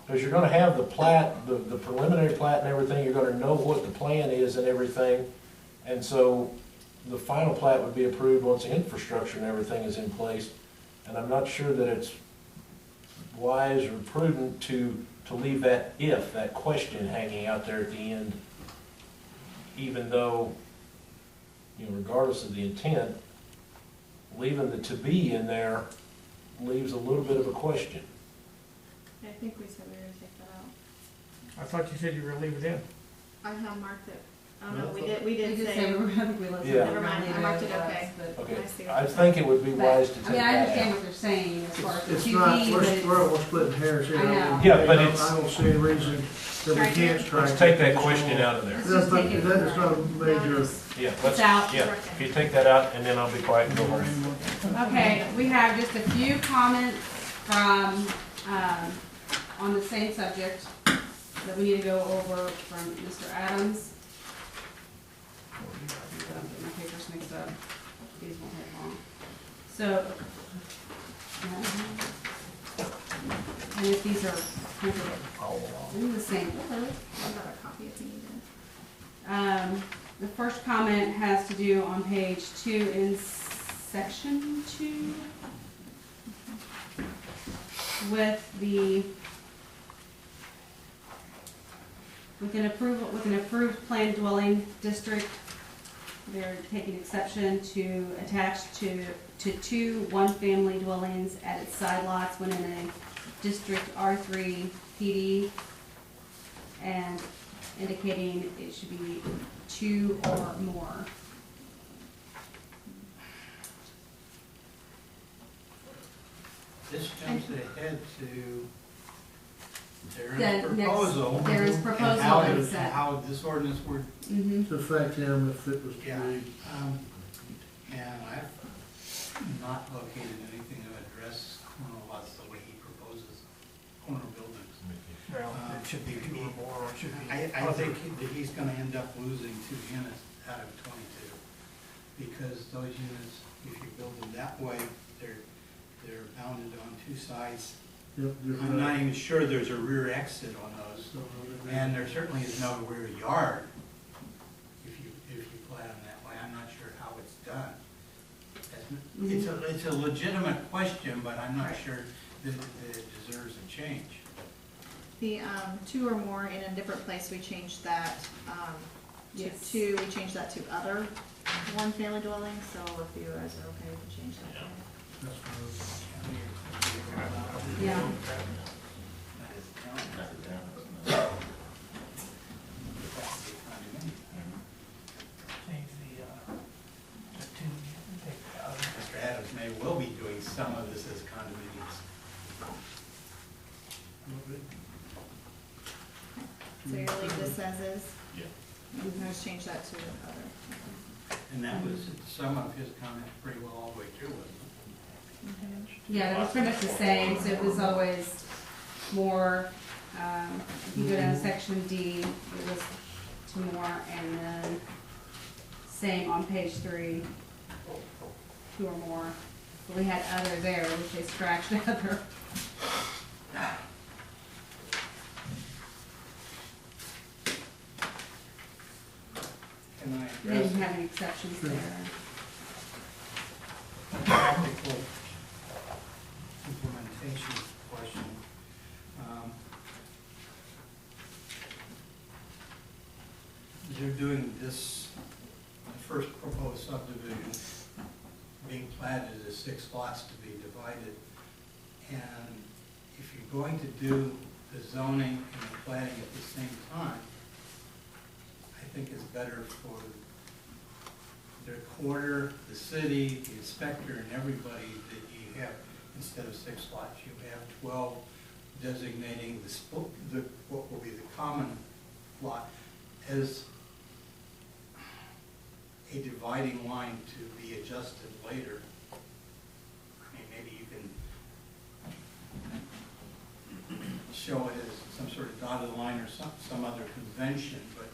Because you're gonna have the plat, the preliminary plat and everything, you're gonna know what the plan is and everything. And so the final plat would be approved once the infrastructure and everything is in place. And I'm not sure that it's wise or prudent to leave that question hanging out there at the end, even though, regardless of the intent, leaving the to be in there leaves a little bit of a question. I think we said we were gonna take that out. I thought you said you were gonna leave it in. I have marked it. Oh, No, no, we did We did say, I think we listed. Yeah. Never mind, I marked it okay. Okay, I see what I you're think it would be wise to I take mean, I that understand out. what they're saying as far as the It's to not, be, but it's. we're splitting hairs here. I know. Yeah, but it's- I don't see any reason that we Strike can't it. strike. Let's take that it. question out of there. Let's That's just not, take it. that is not a No, major, it's- Yeah, let's, out. yeah, if you take that out, and then I'll be quiet and go home. Okay, we have just a few comments from, on the same subject that we need to go over from Mr. Adams. I'm getting my papers mixed up. These won't take long. So, and if these are printed in the same order. I've got a copy if you need it. The first comment has to do on page 2 in section 2 with an approved planned dwelling district. They're taking exception to attach to two one-family dwellings at its side lots when in a district R3 PD, and indicating it should be 2 or more. This jumps ahead to The their next- proposal. there is and proposal how that to- is set. How this ordinance would, Mm-hmm. to affect him if it was to yeah. be. And I've not located anything to address corner lots the way he proposes corner buildings. Well, it should be 2 or more, or it should be. I think that he's gonna end up losing 2 units out of 22. Because those units, if you build them that way, they're bounded on 2 sides. Yep, you're I'm not right. even sure there's a rear exit on those. So, And there certainly is no rear yard if you plan them that way. I'm not sure how it's done. It's a legitimate question, but I'm not sure that it deserves a change. The 2 or more in a different place, we changed that to Yes. 2, we changed that to other one-family dwellings, so if you guys are okay, we can change that. to- that's fine. Yeah. That is down. That's it down. That's the condominium. Change the 2, take it out. Mr. Adams may well be doing some of this as condominiums. So you'll leave this as is? Yeah. You can just change that to other. And that was some of his comments pretty well all the way through, wasn't it? Yeah, they were pretty much the same, so it was always more, if you go down to section D, it was 2 more, and then same on page 3, 2 or more. But we had other there, which they scratched other. Can I They address didn't have any exceptions there. a practical implementation question? They're doing this, the first proposed subdivision being platted as 6 lots to be divided. And if you're going to do the zoning and the planning at the same time, I think it's better for the recorder, the city, the inspector, and everybody that you have, instead of 6 lots, you have 12 designating what will be the common lot as a dividing line to be adjusted later. I mean, maybe you can show it as some sort of dotted line or some other convention, but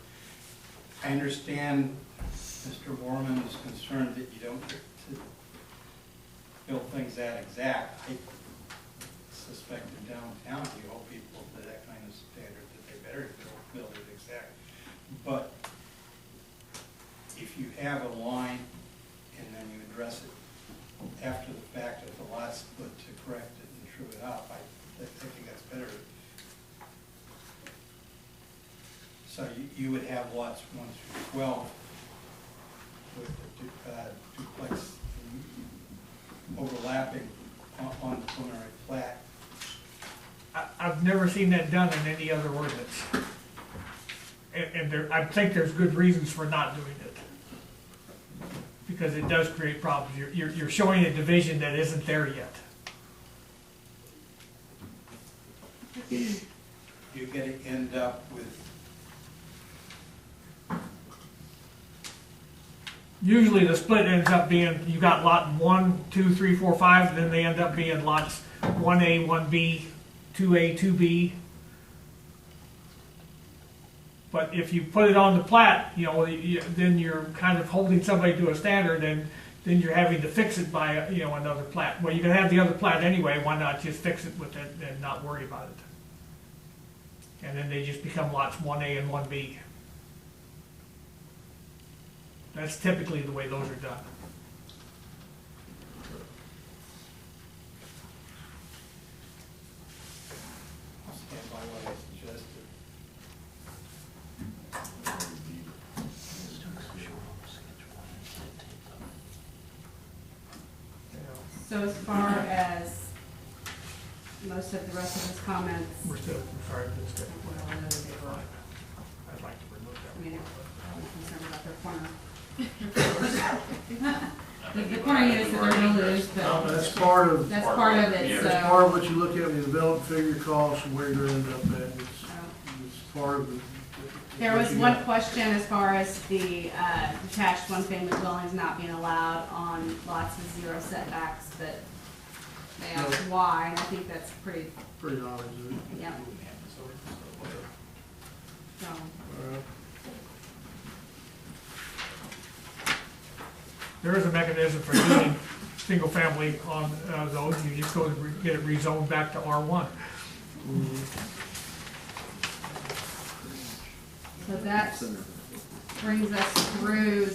I understand Mr. Borman is concerned that you don't get to build things that exact. I suspect in downtown, you hold people to that kind of standard that they better build it exact. But if you have a line and then you address it after the fact of the lot split to correct it and true it up, I think that's better. So you would have lots 1 through 12 with the duplex overlapping on the preliminary plat. I've never seen that done in any other ordinance. And there, I think there's good reasons for not doing it. Because it does create problems. You're showing a division that isn't there yet. You're going to end up with, Usually the split ends up being, you got lot 1, 2, 3, 4, 5, then they end up being lots 1A, 1B, 2A, 2B. But if you put it on the plat, you know, then you're kind of holding somebody to a standard, and then you're having to fix it by, you know, another plat. Well, you can have the other plat anyway, why not just fix it with it and not worry about it? And then they just become lots 1A and 1B. That's typically the way those are done. I'll stand by what I suggested. So as far as most of the rest of his comments, We're still, sorry, just, well, I know that they were, I'd like to remove that. I mean, I'm concerned about their corner. The corner units that they're gonna lose, but That's part of, that's part of it, so. that's part of what you look at when you develop, figure costs and where you're gonna end up at. It's part of the. There was one question as far as the detached one-family dwellings not being allowed on lots with 0 setbacks, but they asked why, and I think that's pretty, Pretty obvious, isn't it? yeah. So, There is a mechanism for doing single family on those, you just go to get it rezoned back to R1. so that brings us through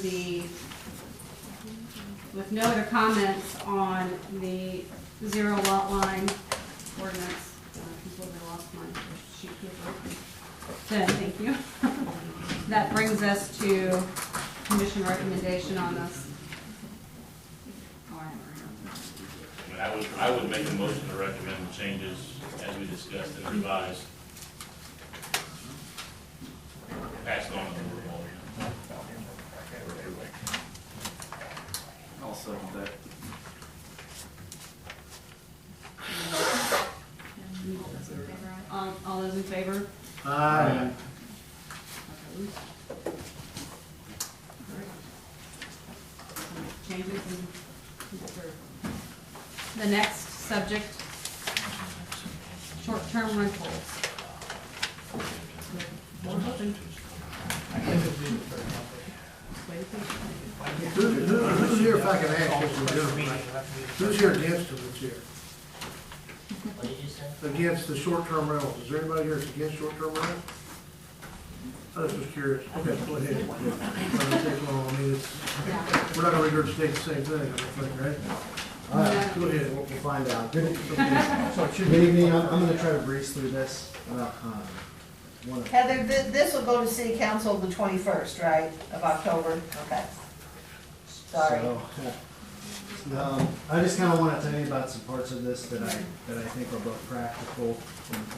with no other comments on the 0 lot line ordinance. Completely lost my sheet paper. So, thank you. That brings us to commission recommendation on this. I would make a motion to recommend the changes as we discussed and revised. Pass it on to the board. I'll second that. All those in favor? Aye. Opposed? Changes and approved. The next subject, short-term rentals. Who's here, if I can ask this in general, who's here against them that's here? What did you say? Against the short-term rentals, is there anybody here that's against short-term rentals? I was just curious, okay, go ahead. Take long. I mean, it's, we're not gonna regurgitate the same thing, I don't think, right? No. Go ahead. We'll find out. Good So good evening, I'm gonna try to breeze through this. Heather, this will go to city council the 21st, right, of October? Okay. Sorry. I just kinda wanna tell you about some parts of this that I think are both practical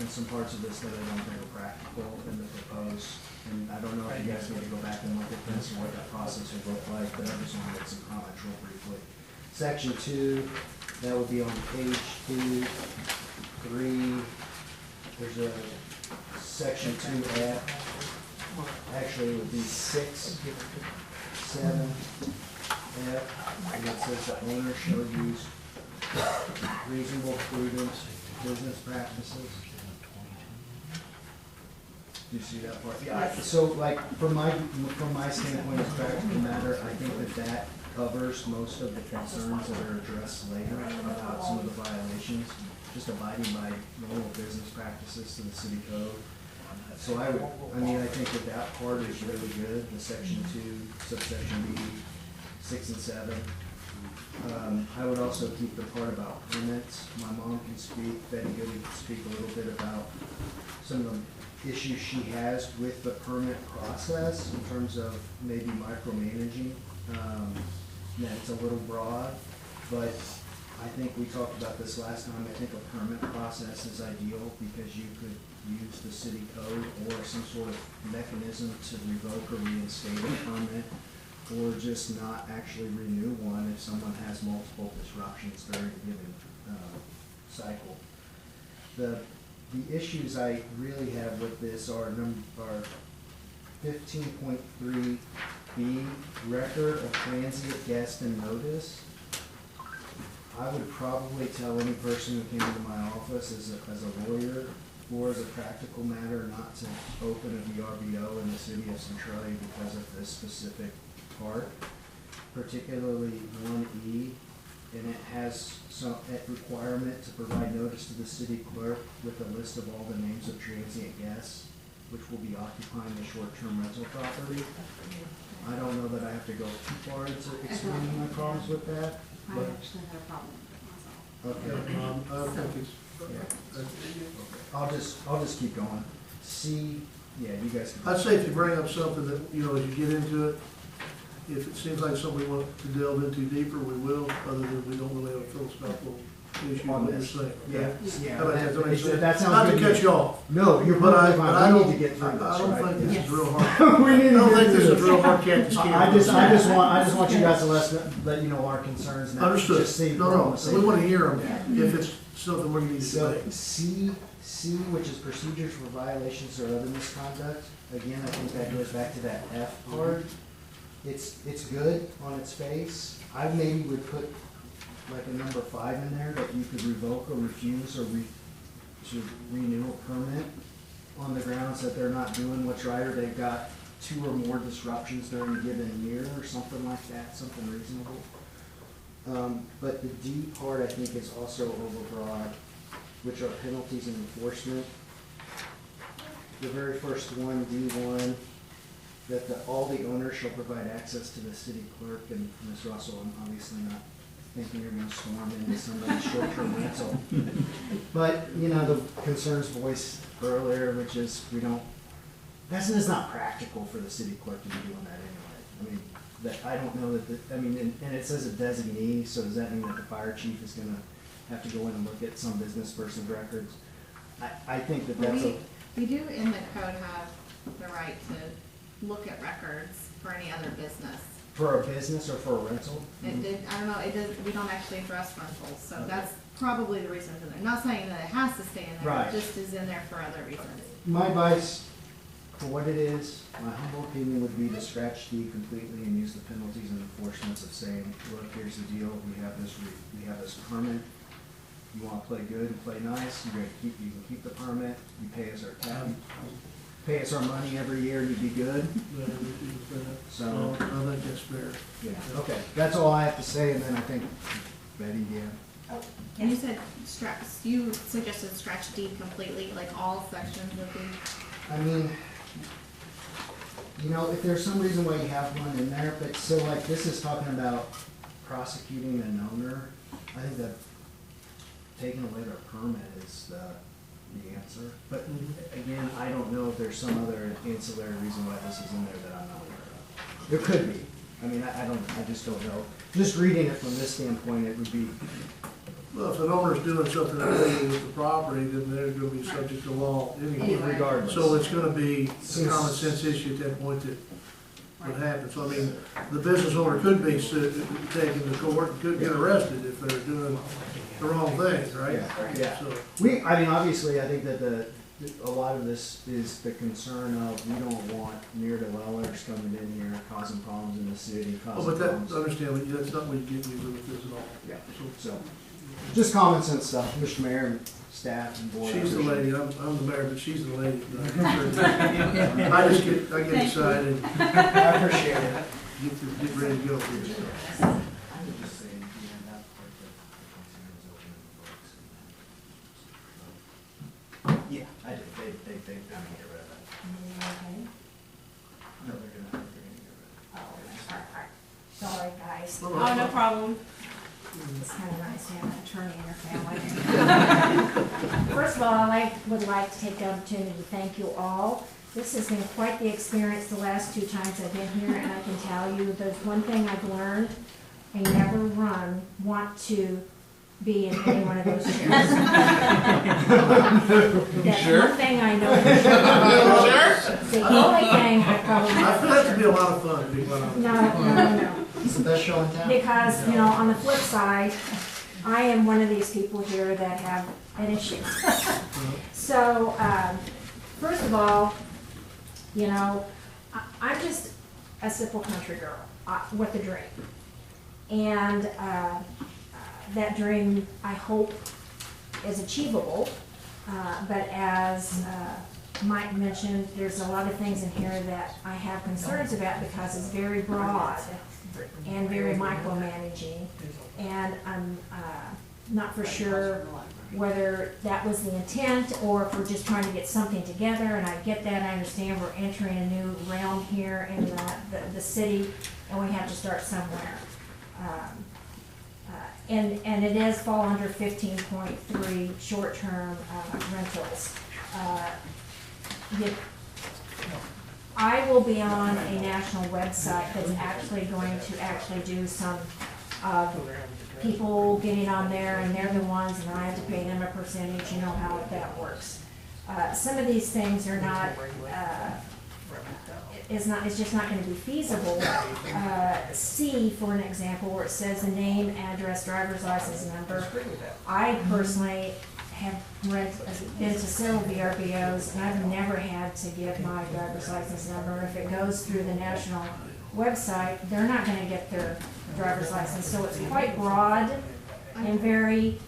and some parts of this that I don't think are practical in the proposed. And I don't know if you guys need to go back and look at this and what that process would look like, but I just wanna make some comments real briefly. Section 2, that would be on page 2, 3, there's a section 2F, actually it would be 6, 7, F, and it says the owner shall use reasonable, prudent business practices. Do you see that part? Yeah, so like, from my standpoint as a practical matter, I think that covers most of the concerns that are addressed later about some of the violations, just abiding by normal business practices to the city code. So I think that part is really good, the section 2, subsection B, 6 and 7. I would also keep the part about permits. My mom can speak, Betty Goody can speak a little bit about some of the issues she has with the permit process in terms of maybe micromanaging. That it's a little broad, but I think we talked about this last time. I think a permit process is ideal because you could use the city code or some sort of mechanism to revoke or reinstate a permit, or just not actually renew one if someone has multiple disruptions during a given cycle. The issues I really have with this are 15.3B, record of transient guest and notice. I would probably tell any person who came into my office as a lawyer or as a practical matter not to open a VRBO in the city of Centralia because of this specific part, particularly 1E, and it has some requirement to provide notice to the city clerk with a list of all the names of transient guests which will be occupying the short-term rental property. I don't know that I have to go too far into explaining my problems with that, I but, actually had a problem with it myself. okay. I think it's, I'll just keep going. C, yeah, you guys can. I'd say if you bring up something that, as you get into it, if it seems like something we want to delve into deeper, we will, other than we don't really have a philosophical issue On with what you're this. saying. Yeah, okay? yeah. How about that? Does that make sense? That sounds Not good to me. cut you off, No, you're but I perfectly fine. don't, We need to get through I this, don't right? think this Yes. is real hard. We need I to don't get think through this is real hard cat to I just want you guys to let you know our concerns. Not Understood. just see No, we're on no, the same we want to page. hear them if it's something we need to So debate. C, which is procedures for violations or other misconduct, again, I think that goes back to that F part. It's good on its face. I maybe would put like a number 5 in there that you could revoke or refuse or to renew a permit on the grounds that they're not doing what's right, or they've got 2 or more disruptions during a given year or something like that, something reasonable. But the D part, I think, is also overbroad, which are penalties and enforcement. The very first one, D1, that all the owners shall provide access to the city clerk, and Ms. Russell, I'm obviously not thinking you're gonna storm into somebody's short-term rental. But, the concerns voiced earlier, which is that's not practical for the city clerk to be doing that anyway. I mean, I don't know that, and it says a designee, so does that mean that the fire chief is gonna have to go in and look at some business person's records? I think that's We do in the code have the right to look at records for any other business. for a business or for a rental? I don't know, we don't actually address rentals, so that's probably the reason it's in there. Not saying that it has to stay in there, Right. it just is in there for other reasons. My advice, for what it is, my humble opinion would be to scratch D completely and use the penalties and enforcements of saying, look, here's the deal, we have this permit. You wanna play good and play nice, you can keep the permit, you pay us our money every year, and you'd be good. So, I think that's fair. yeah, okay, that's all I have to say, and then I think, Betty, yeah. And you said you suggested scratch D completely, like all sections would be. I mean, if there's some reason why you have one in there, but so like this is talking about prosecuting an owner, I think that taking away their permit is the answer. But again, I don't know if there's some other ancillary reason why this is in there that I'm not aware of. There could be. I mean, I just don't know. Just reading it from this standpoint, it would be, Well, if an owner's doing something illegal with the property, then they're gonna be subject to law anyway. regardless. So it's gonna be a common sense issue at that point that would happen. So I mean, the business owner could be taken to court and could get arrested if they're doing the wrong things, right? Yeah. So, obviously, I think that a lot of this is the concern of we don't want near dwellers coming in here causing problems in the city, oh, causing but that, problems. understand, that's not what you get usually with this at all. Yeah, so, just common sense stuff, Mr. Mayor, staff and board. She's the lady, I'm the mayor, but she's the lady. I get excited, I appreciate it. get ready to go for this stuff. I would just say, yeah, that part that the concern is open in the books. Yeah, I did, they're gonna get rid of that. No, they're gonna get rid of it. Sorry, guys. Oh, no problem. It's kind of nice to have an attorney in your family. First of all, I would like to take the opportunity to thank you all. This has been quite the experience the last 2 times I've been here, and I can tell you there's one thing I've learned. I never want to be in any one of those chairs. That's one thing I know for sure. The only thing I probably... I feel that to be a lot of fun, to be quite honest. No. It's the best show in town. Because, on the flip side, I am one of these people here that have an issue. So, first of all, I'm just a simple country girl with a dream. And that dream, I hope, is achievable. But as Mike mentioned, there's a lot of things in here that I have concerns about because it's very broad and very micromanaging, and I'm not for sure whether that was the intent or if we're just trying to get something together, and I get that, I understand we're entering a new realm here in the city, and we have to start somewhere. And it does fall under 15.3 short-term rentals. I will be on a national website that's actually going to do some people getting on there, and they're the ones, and I have to pay them a percentage. You know how that works. Some of these things are not. It's just not going to be feasible. C, for an example, where it says the name, address, driver's license number. I personally have been to several VRBOs, and I've never had to give my driver's license number. If it goes through the national website, they're not going to get their driver's license. So it's quite broad and very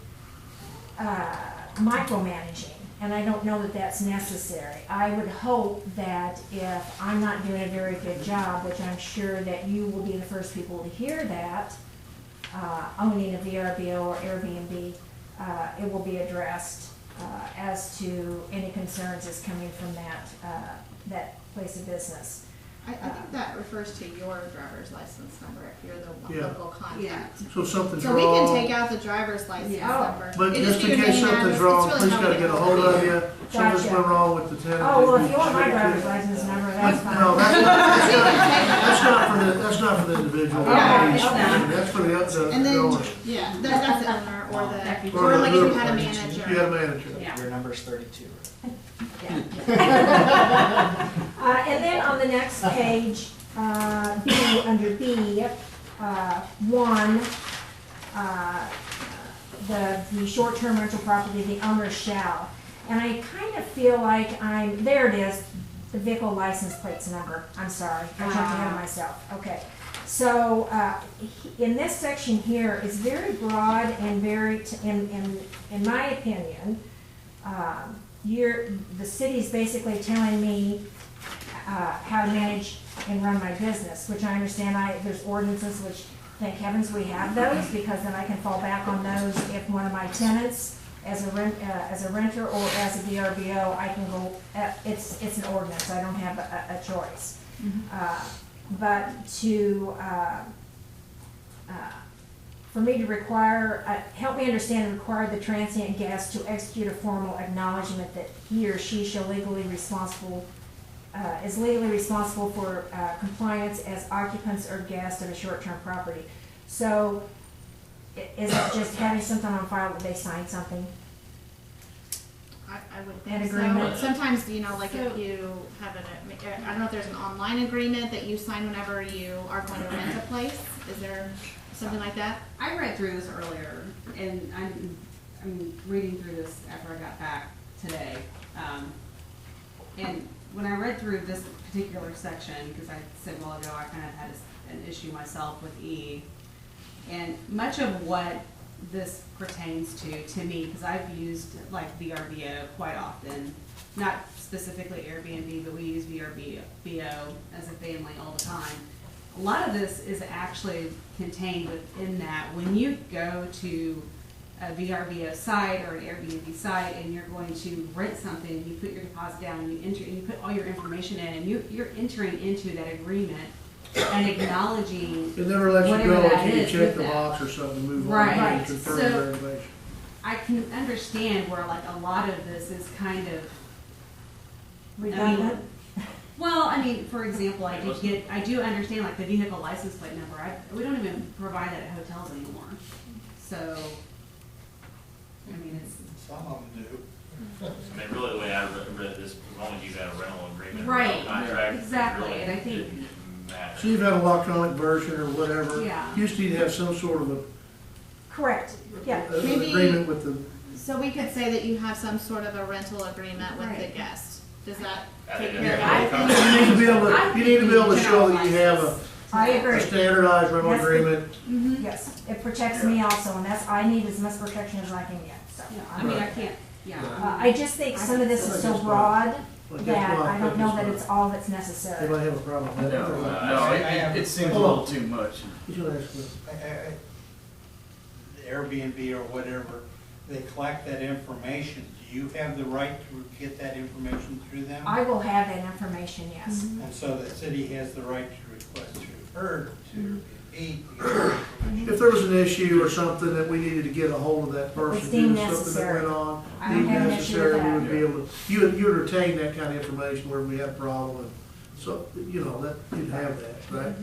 micromanaging, and I don't know that that's necessary. I would hope that if I'm not doing a very good job, which I'm sure that you will be the first people to hear that, owning a VRBO or Airbnb, it will be addressed as to any concerns that's coming from that place of business. I think that refers to your driver's license number if you're the Yeah. local contact. So if something's So we wrong. can take out the driver's license number. But It just be in your case name, something's address. wrong, It's really please gotta get a hold of you. Something's Gotcha. went wrong with the tenant. Oh, well, they if you want my should- driver's license number, that's fine. No, that's not for the individual. Yeah, it's not. That's for the And then, owner. yeah, that's the owner or the, Or or like if you the- had a If you had manager. a manager. Yeah. Your number's 32. And then on the next page, under B, 1, the short-term rental property, the owner shall. And I kind of feel like there it is, the vehicle license plates number. I'm sorry, I jumped ahead of myself. Okay. So, in this section here is very broad and very, in my opinion, the city's basically telling me how to manage and run my business, which I understand there's ordinances, which thank heavens we have those, because then I can fall back on those if one of my tenants, as a renter or as a VRBO, I can go, it's an ordinance, I don't have a choice. But for me to require, help me understand and require the transient guest to execute a formal acknowledgement that he or she is legally responsible for compliance as occupants or guests of a short-term property. So, is it just having something on file that they sign something? I would An think so. agreement. Sometimes, like if you have I don't know if there's an online agreement that you sign whenever you are going to rent a place. Is there something like that? I read through this earlier, and I'm reading through this after I got back today. And when I read through this particular section, because I said a while ago I kind of had an issue myself with E, and much of what this pertains to me, because I've used like VRBO quite often. Not specifically Airbnb, but we use VRBO as a family all the time. A lot of this is actually contained within that. When you go to a VRBO site or an Airbnb site and you're going to rent something, you put your deposit down and you enter, and you put all your information in, and you're entering into that agreement and acknowledging It never lets you whatever go that until you is check with the that. box or something, move on, Right. and confirm So- the reservation. I can understand where like a lot of this is kind of, Redundant? well, I mean, for example, I do understand like the vehicle license plate number. We don't even provide that at hotels anymore. So, I mean, it's, Some of them do. I mean, really, the way I read this, as long as you've had a rental agreement, or Right, rental contract. it exactly, really and I think- didn't matter. So you've had an electronic version or whatever. Yeah. Used to have some sort of Correct, yeah. a Maybe- agreement with the, So we could say that you have some sort of a rental agreement with the Right. guest. Does that I take think care of that's- it? you need to be able to, you need to be able to show that you have I a agree. standardized rental That's the- agreement. Yes, it protects me also, and that's, I need as much protection as I can get, so. yeah, I mean, I can't, yeah. I just think some of this is so broad Like that that's why I don't think know it's that fine. it's all that's necessary. Anybody have a problem with that? No, it seems a little too much. He's gonna ask you. The Airbnb or whatever, they collect that information. Do you have the right to get that information through them? I will have that information, yes. And so the city has the right to request through her, to Airbnb, to get that information. If there was an issue or something that we needed to get a hold of that It's person, deemed due to something that necessary. went on, I don't deemed have an issue with necessary, we would that. be able to, you would retain that kind of information where we had a problem, and so, you know, that, you'd have that, right?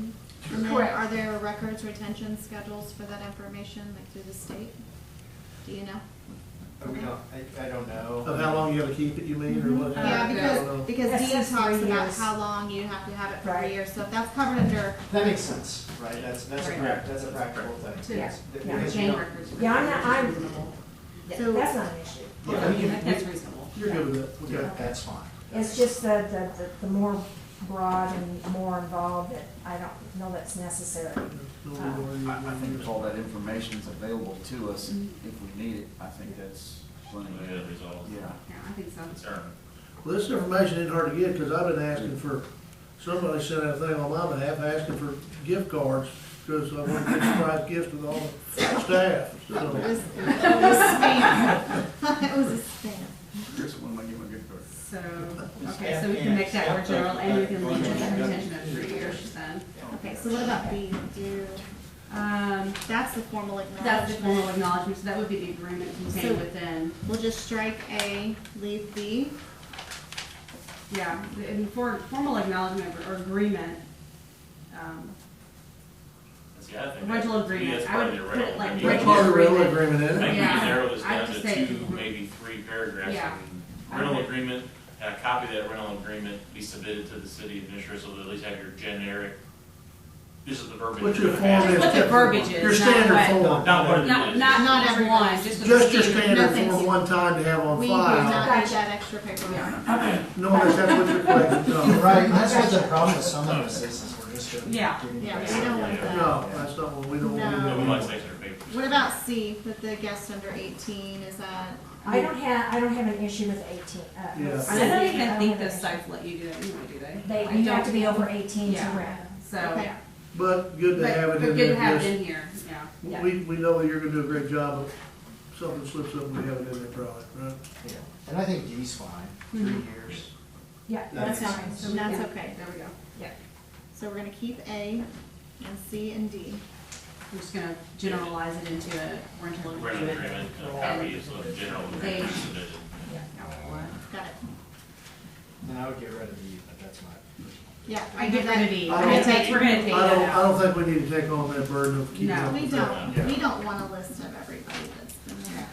And then Correct. are there records retention schedules for that information, like through the state? Do you know? We don't, I don't know. Of how long you gotta keep it, you mean, or what? Yeah, I don't know. because It Dean says talks 3 about years. how long you have to have it for Right. 3 years, so if that's covered under, That makes sense, right? That's a, Right. that's a practical thing. Yeah. It's- Yeah. because you Chain don't- records. Yeah, I'm not, I'm, reasonable. yeah, So- that's not an issue. Yeah, we That's can- reasonable. You're good with that, okay. That's fine. It's just the more broad and more involved that I don't know that's necessary. I think all that information is available to us if we need it. I think that's plenty. We had results. Yeah. Yeah, I think so. Concern. Well, this information ain't hard to get, because I've been asking for, somebody sent out a thing on my behalf, asking for gift cards, because I want to get surprise gifts with all the staff, it so. was spam. It was a spam. Chris, when am I getting my gift card? So, okay, so we can make that more general, and we can leave it at retention of 3 years then. Okay, so what about B? That's the formal That's the formal acknowledgement. acknowledgement, so that would be the agreement So- contained within. We'll just strike A, leave B. Yeah, in formal acknowledgement or agreement, That's the other thing. Rental To me, agreement. that's I part would of the put it rental like agreement. That's part of the rental agreement, isn't Maybe it? we Yeah. can narrow this I down just to say- 2, maybe 3 paragraphs. Yeah. Rental Okay. agreement, and a copy of that rental agreement be submitted to the city administrator, so that at least have your generic, this is the verbiage. What your we're form gonna is. What the verbiage is, Your not standard what- form. Not what it is. not Not every one, one. just the Just your standard. standard Nothing. form, one time to have on We do file. not Gotcha. need that extra paperwork. Yeah. No, unless that's what your question, no. Right, and that's what the problem with some of this is we're just gonna. Yeah. Yeah, we don't want that. No, that's not what we don't want to No, we do. might say extra papers. What about C, with the guests under 18, is that? I don't have an issue with 18. Yeah. with I don't C. even have think an the issue. sites let you do that anyway, do they? They, I you don't have to be think- over 18 to Yeah. rent. So, Okay. But good to but, have it but in good to there, have it yes. in here, yeah. Yeah. We know that you're gonna do a great job, if something slips up, we have it in there probably, right? Yeah, and I think D's fine, 3 years. Yeah, that's That's fine. So That's yeah, okay. There we go. So we're gonna keep A and C and D. I'm just gonna generalize it into a rental Rental agreement. agreement, a copy of the general agreement submitted. Got it. And I would get rid of E, but that's my personal. Yeah, I get rid of E. I We're gonna don't- take, we're gonna take I that don't out. think we need to take on that burden of keeping No. up We with that. don't, we don't want a list of everybody that's been there.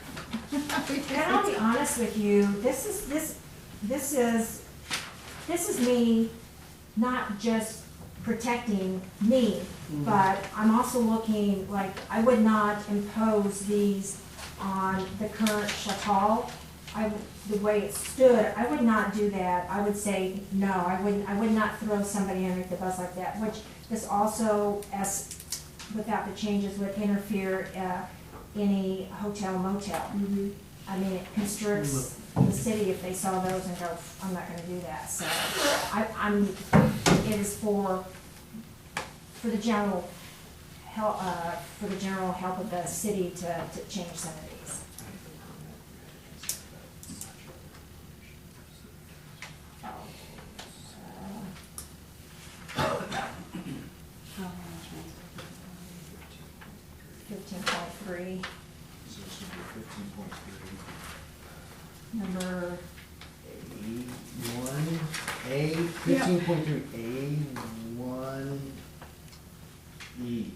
And I'll be honest with you, this is me not just protecting me, but I'm also looking, like, I would not impose these on the current Chatal. The way it stood, I would not do that. I would say, no, I would not throw somebody underneath the bus like that, which this also, as, without the changes, would interfere, any hotel motel. Mhm. I mean, it constricts the city if they saw those and go, I'm not gonna do that, so it is for the general help of the city to change some of these. Oh, 15.3, So this would be 15.3. number, A1, A, 15.3, A1, E.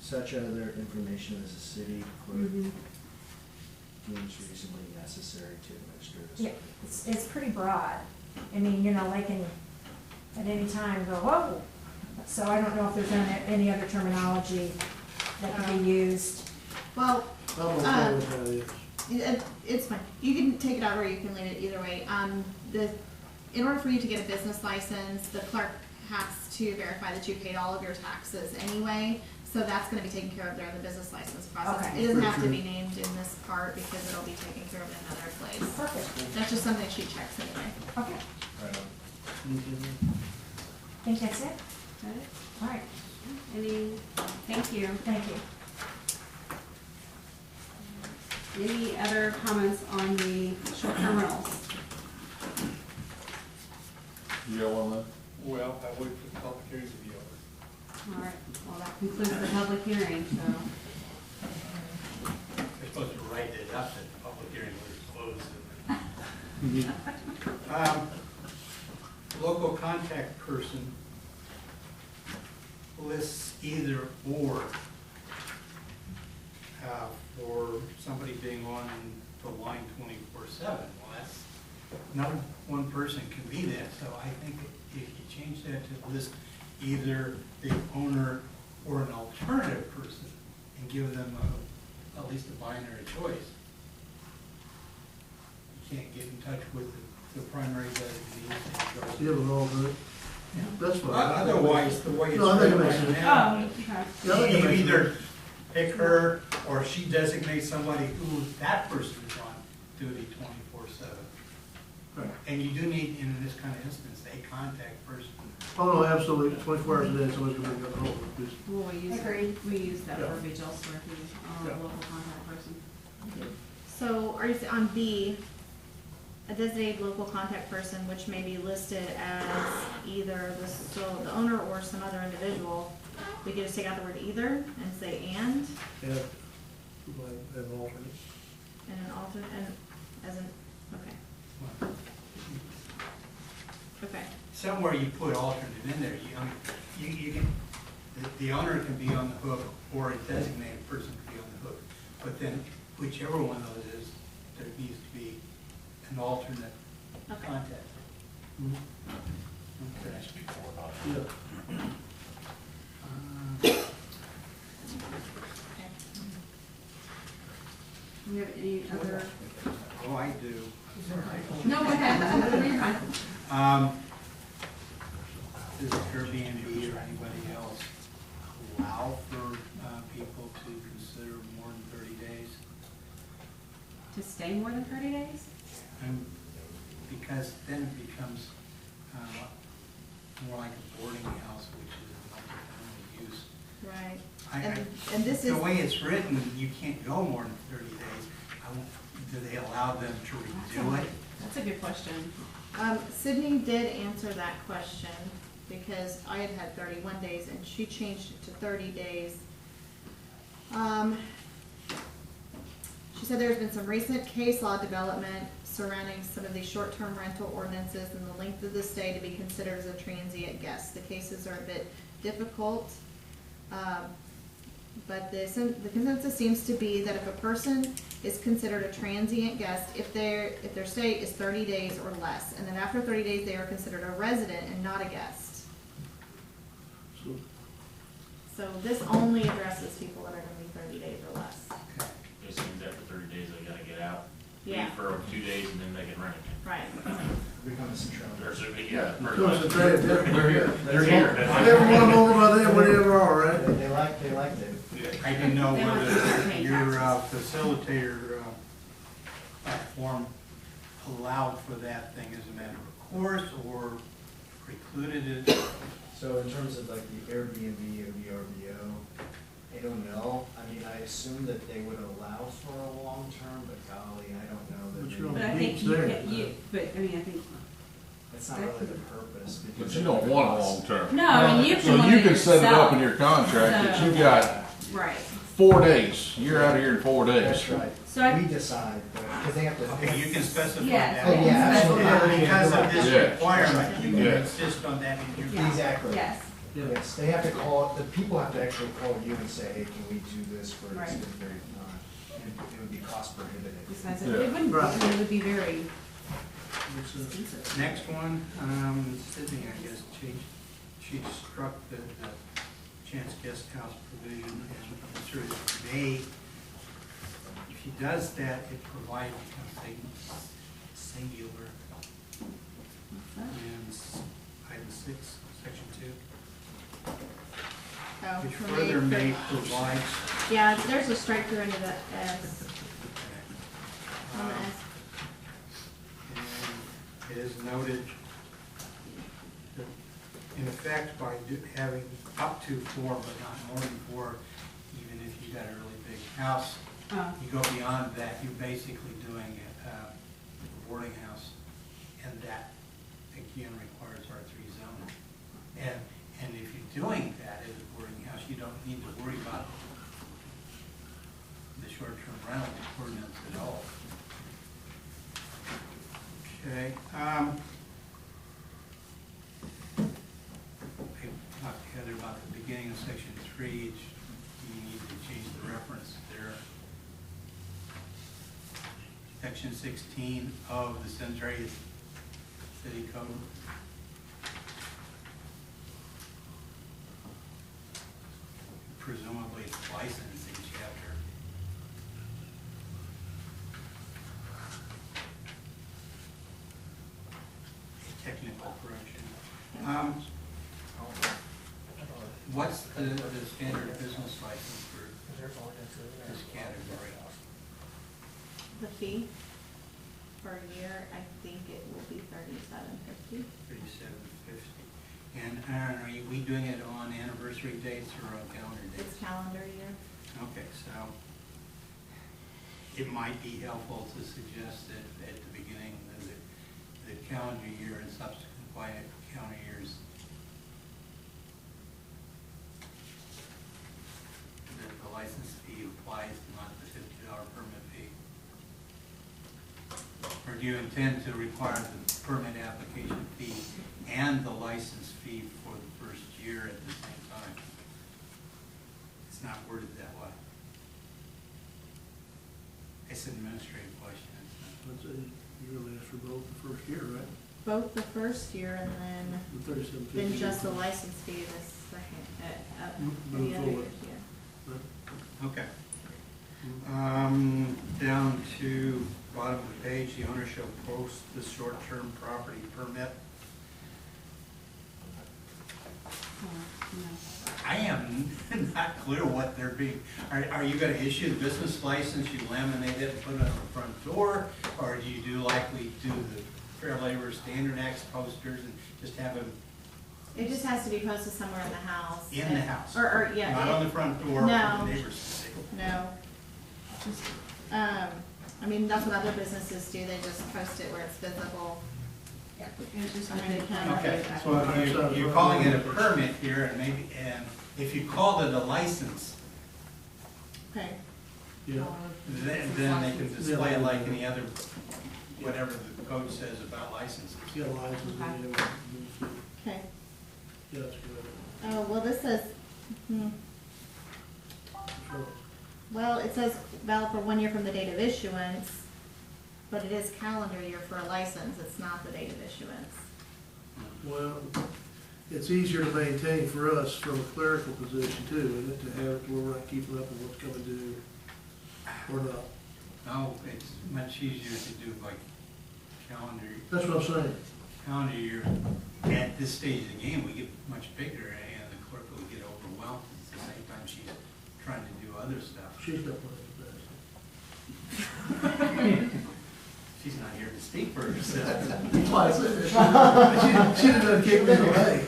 Such other information as the city clerk Mhm. deems reasonably necessary to administer this. yeah, it's pretty broad. I mean, you know, they can at any time go, whoa. So I don't know if there's any other terminology that can be used. Well, I'm okay with that, yes. it's fine. You can take it out or you can leave it either way. In order for you to get a business license, the clerk has to verify that you paid all of your taxes anyway. So that's gonna be taken care of there in the business license process. Okay. It doesn't have to be named in this part because it'll be taken care of in another place. Perfect, That's just something she checks anyway. okay. Right on. Think that's it? Is that it? All right, Thank you. thank you. Any other comments on the short-term rentals? You got one left? Well, I wait for the public hearing to be over. All right, well, that concludes the public hearing, so. They're supposed to write it up that the public hearing was closed. Local contact person lists either or for somebody being on the line 24/7. Well, that's, no one person can be that, so I think if you change that to list either the owner or an alternative person and give them at least a binary choice. You can't get in touch with the primary designee. You have an alternate, that's fine. Otherwise, the way it's No, I think it written makes right sense. now, Okay. Yeah, I think it you makes either sense. pick her or she designates somebody who that person is on duty 24/7. Right. And you do need, in this kind of instance, a contact person. Oh, no, absolutely, 24 hours a day, somebody's gonna be up home. Well, Agreed. we use that Yeah. verbiage elsewhere, if you, Yeah. local contact person. So are you, on B, a designated local contact person which may be listed as either the owner or some other individual, we could just take out the word either and say and Yeah, have an alternate. an alternate, and as an, okay. Okay, Somewhere you put alternate in there, you can, the owner can be on the hook or a designated person can be on the hook. But then whichever one of those is, there needs to be an alternate Okay. contact. Mhm. Okay. Yeah. okay. Do you have any other? Oh, I do. No, go ahead. Does Airbnb or anybody else allow for people to consider more than 30 days? To stay more than 30 days? Because then it becomes more like a boarding house, which is a multi-family use. Right. I- And this is, The way it's written, you can't go more than 30 days. Do they allow them to redo it? That's a good question. Sydney did answer that question because I had 31 days and she changed it to 30 days. She said there's been some recent case law development surrounding some of these short-term rental ordinances and the length of the stay to be considered as a transient guest. The cases are a bit difficult, but the consensus seems to be that if a person is considered a transient guest, if their stay is 30 days or less, and then after 30 days, they are considered a resident and not a guest. So, So this only addresses people that are gonna be 30 days or less. Just means after 30 days, they gotta get out. Yeah. Leave for 2 days and then they can rent again. Right. Become a Centralia. Or so, yeah. so it's a trade, yeah. They're here. They're here. I never want them over by then, whenever, all right? They like it. I didn't know They want whether to change your taxes. facilitator platform allowed for that thing as a matter of course, or precluded it? So in terms of like the Airbnb or VRBO, I don't know. I mean, I assume that they would allow for a long term, but golly, I don't know But that you're But they, I think Beach you, there. but I mean, I think, that's not really the purpose. But because you don't want a long term. no, I mean, you can So limit you can set it up in yourself. your contract that So- you got Right, 4 days, you're out of here in 4 days. That's right. So I- We decide, because they have to. Okay, you can specify Yeah. that. Oh, yeah, absolutely. And because of this Yeah. requirement, you can Yeah. insist on that in your. Yeah. Exactly. yes, Yes, they have to call, the people have to actually call you and say, hey, can we do this for an Right. extended period of time? And it would be cost prohibitive. besides, Yeah. it wouldn't, Right. it would be very Makes sense. expensive. Next one, Sydney, I guess, she struck the chance guest house provision, and I'm sure that may, if she does that, it provides something singular What's that? in item 6, section 2, Oh, which for further me, may provide. yeah, there's a strike through into the S, on the um, S. And it is noted that, in effect, by having up to 4, but not more than 4, even if you got a really big house, you go beyond that, you're basically doing a boarding house, and that, again, requires R3 zoning. And if you're doing that as a boarding house, you don't need to worry about the short-term rental ordinance at all. Okay, I talked to Heather about the beginning of section 3, you need to change the reference there. Section 16 of the Centralia City Code. Presumably it's licensing chapter. Technical correction. What's the standard business license for this category? The fee per year, I think it will be $37.50. $37.50. And Aaron, are we doing it on anniversary dates or on calendar dates? It's calendar year. Okay, so it might be helpful to suggest that at the beginning of the calendar year and subsequent calendar years, that the license fee applies, not the $50 permit fee. Or do you intend to require the permit application fee and the license fee for the first year at the same time? It's not worded that way. It's an administrative question. Let's say you really asked for both the first year, right? Both the first year and then, The 37.50. then just the license fee the second, Move the other forward. years, yeah. Okay. Down to bottom of the page, the owner shall post the short-term property permit. I am not clear what they're being, are you gonna issue the business license, you laminate it and put it on the front door? Or do you do like we do the Fair Labor Standard Act posters and just have them It just has to be posted somewhere in the house. in the house? Or, yeah. Not on the front door, No. for the neighbors to see? No. Just, I mean, that's what other businesses do, they just post it where it's visible. It's just I mean, like it a can- Okay, so you're calling it a permit here, and maybe, and if you called it a license, Okay. Yeah. then they can display it like any other, whatever the code says about licenses. You got a license, and you Okay. yeah, that's good. Oh, well, this says, Sure. well, it says valid for 1 year from the date of issuance, but it is calendar year for a license, it's not the date of issuance. Well, it's easier to maintain for us from a clerical position too, isn't it, to have it where we're not keeping up with what's coming due or not. No, it's much easier to do by calendar, That's what I'm saying. calendar year. At this stage of the game, we get much bigger, and the clerk will get overwhelmed. At the same time, she's trying to do other stuff. She's got plenty of that. She's not here to speak for herself. That's why I said that. She done kicked me away.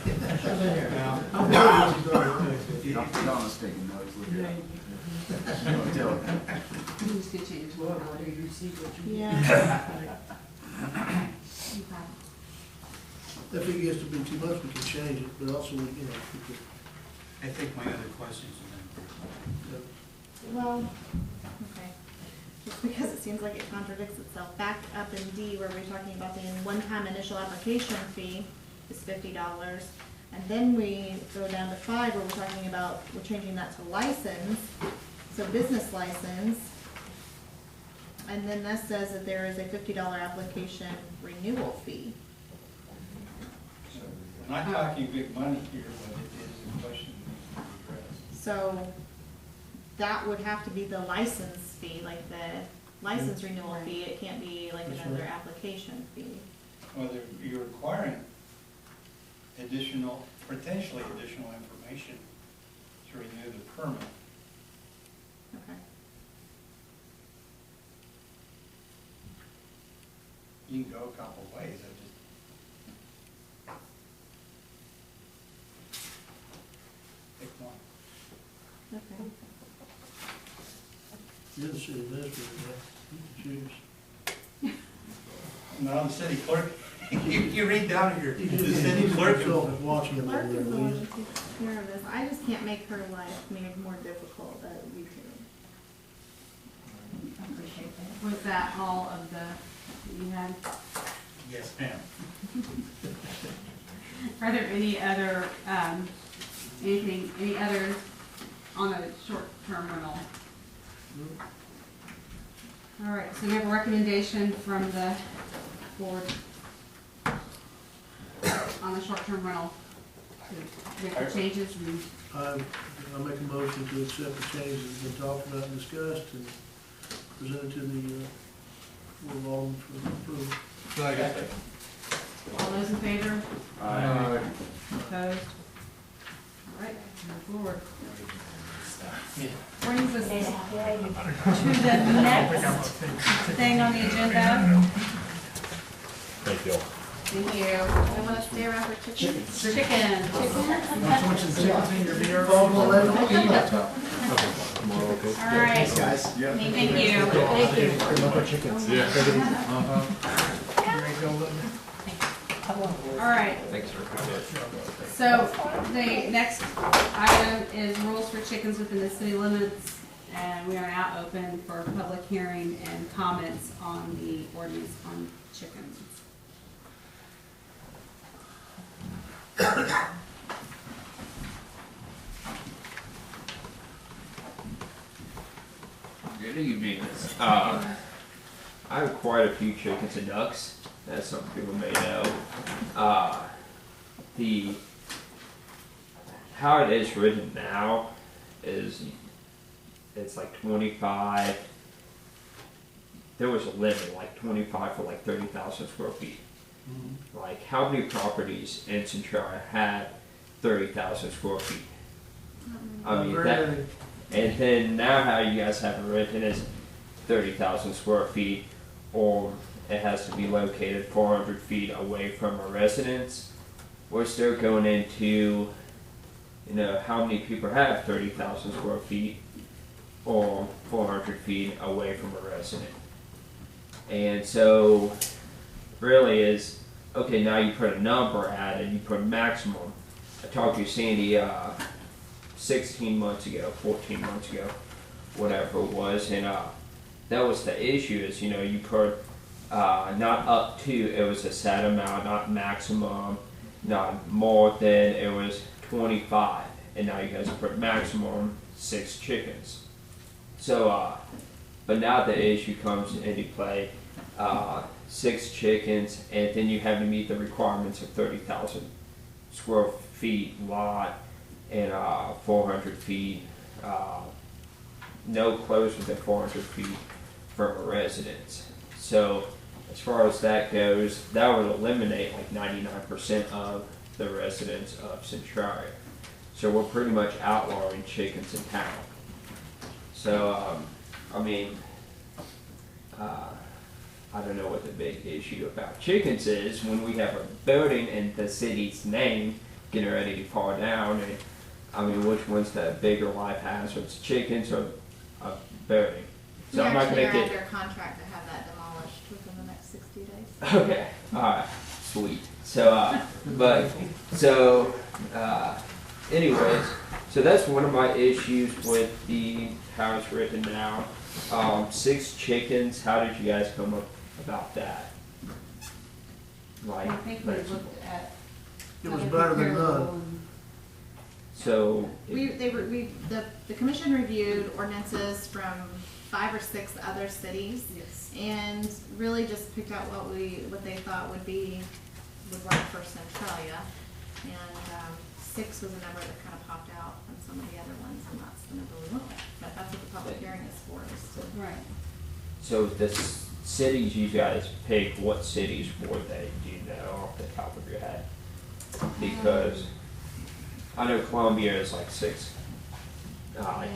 I'm glad she's not. Donna's taking notes, look at it. Don't tell her. You just could change one color. Yeah. If it gets to be too much, we can change it, but also, we, you know, we could, I think my other questions are then. Well, okay. Just because it seems like it contradicts itself. Back up in D where we're talking about the one-time initial application fee is $50. And then we go down to 5 where we're talking about, we're changing that to license, so business license. And then that says that there is a $50 application renewal fee. I'm not talking big money here, but it is a question that needs to be addressed. So that would have to be the license fee, like the license renewal fee. It can't be like That's another right. application fee. Whether you're requiring additional, potentially additional information to renew the permit. Okay. You can go a couple of ways. I just pick one. Okay. you're the city administrator, you can choose. No, the city clerk, you read down here, You the city clerk. yourself is watching them over Clerk there, is the one Louise. that takes care of this. I just can't make her life made more difficult. That would be true. Appreciate that. Was that all of the, you had? Yes, ma'am. Are there any other, any others on a short-term rental? All right, so we have a recommendation from the board on the short-term rental to make the changes and I make a motion to accept the changes that have been talked about and discussed and presented to the, board of Aldermen for approval. all those in favor? Aye. Opposed? All right, move forward. Brings us to the next thing on the agenda. Thank you. Thank you. I want to stay around for chicken. Chicken. All right. Guys. Thank you. Good luck with chickens. All right. So the next item is rules for chickens within the city limits, and we are now open for public hearing and comments on the ordinance on chickens. Good evening. I have quite a few chickens and ducks, as some people may know. How it is written now is it's like 25. There was a limit, like 25 for like 30,000 square feet. Like, how many properties in Centralia had 30,000 square feet? I mean, that, and then now how you guys have it written is 30,000 square feet, or it has to be located 400 feet away from a residence. We're still going into, you know, how many people have 30,000 square feet or 400 feet away from a resident. And so, really is, okay, now you put a number at it, you put a maximum. I talked to Sandy 16 months ago, 14 months ago, whatever it was, and that was the issue is, you know, you put not up to, it was a set amount, not maximum, not more than, it was 25, and now you guys put maximum 6 chickens. So, but now the issue comes into play, 6 chickens, and then you have to meet the requirements of 30,000 square feet lot and 400 feet, no closer than 400 feet from a residence. So as far as that goes, that would eliminate like 99% of the residents of Centralia. So we're pretty much outlawing chickens in town. So, I mean, I don't know what the big issue about chickens is when we have a building in the city's name getting ready to fall down. And I mean, which one's the bigger life hazards, chickens or a building? We So I'm not actually gonna are get. under contract to have that demolished within the next 60 days. Okay, alright, sweet. So, anyways, so that's one of my issues with the how it's written now. 6 chickens, how did you guys come up about that? Like, I think we looked at. It was better than none. so, The commission reviewed ordinances from 5 or 6 other cities. Yes. And really just picked out what they thought would work for Centralia. And 6 was a number that kind of popped out on some of the other ones, and that's the number we went with. But that's what the public hearing is for, is to. Right. so the cities you guys pick, what cities were they? Do you know off the top of your head? Because I know Columbia is like 6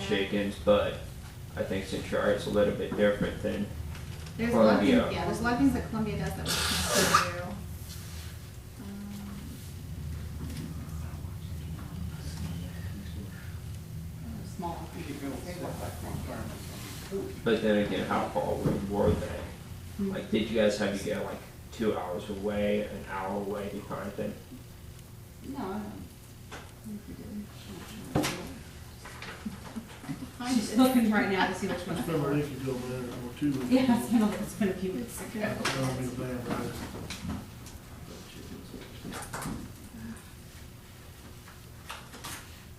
chickens, but I think Centralia is a little bit different than There's a lot of things, Columbia. there's a lot of things that Columbia does that we can do. Small. But then again, how far away were they? Like, did you guys have to go like 2 hours away, an hour away, kind of thing? No, I don't. think we did. She's looking right now to see which ones It's they been a were. week ago, man, or 2 weeks. Yeah, it's been a few weeks ago. Don't be bad, right?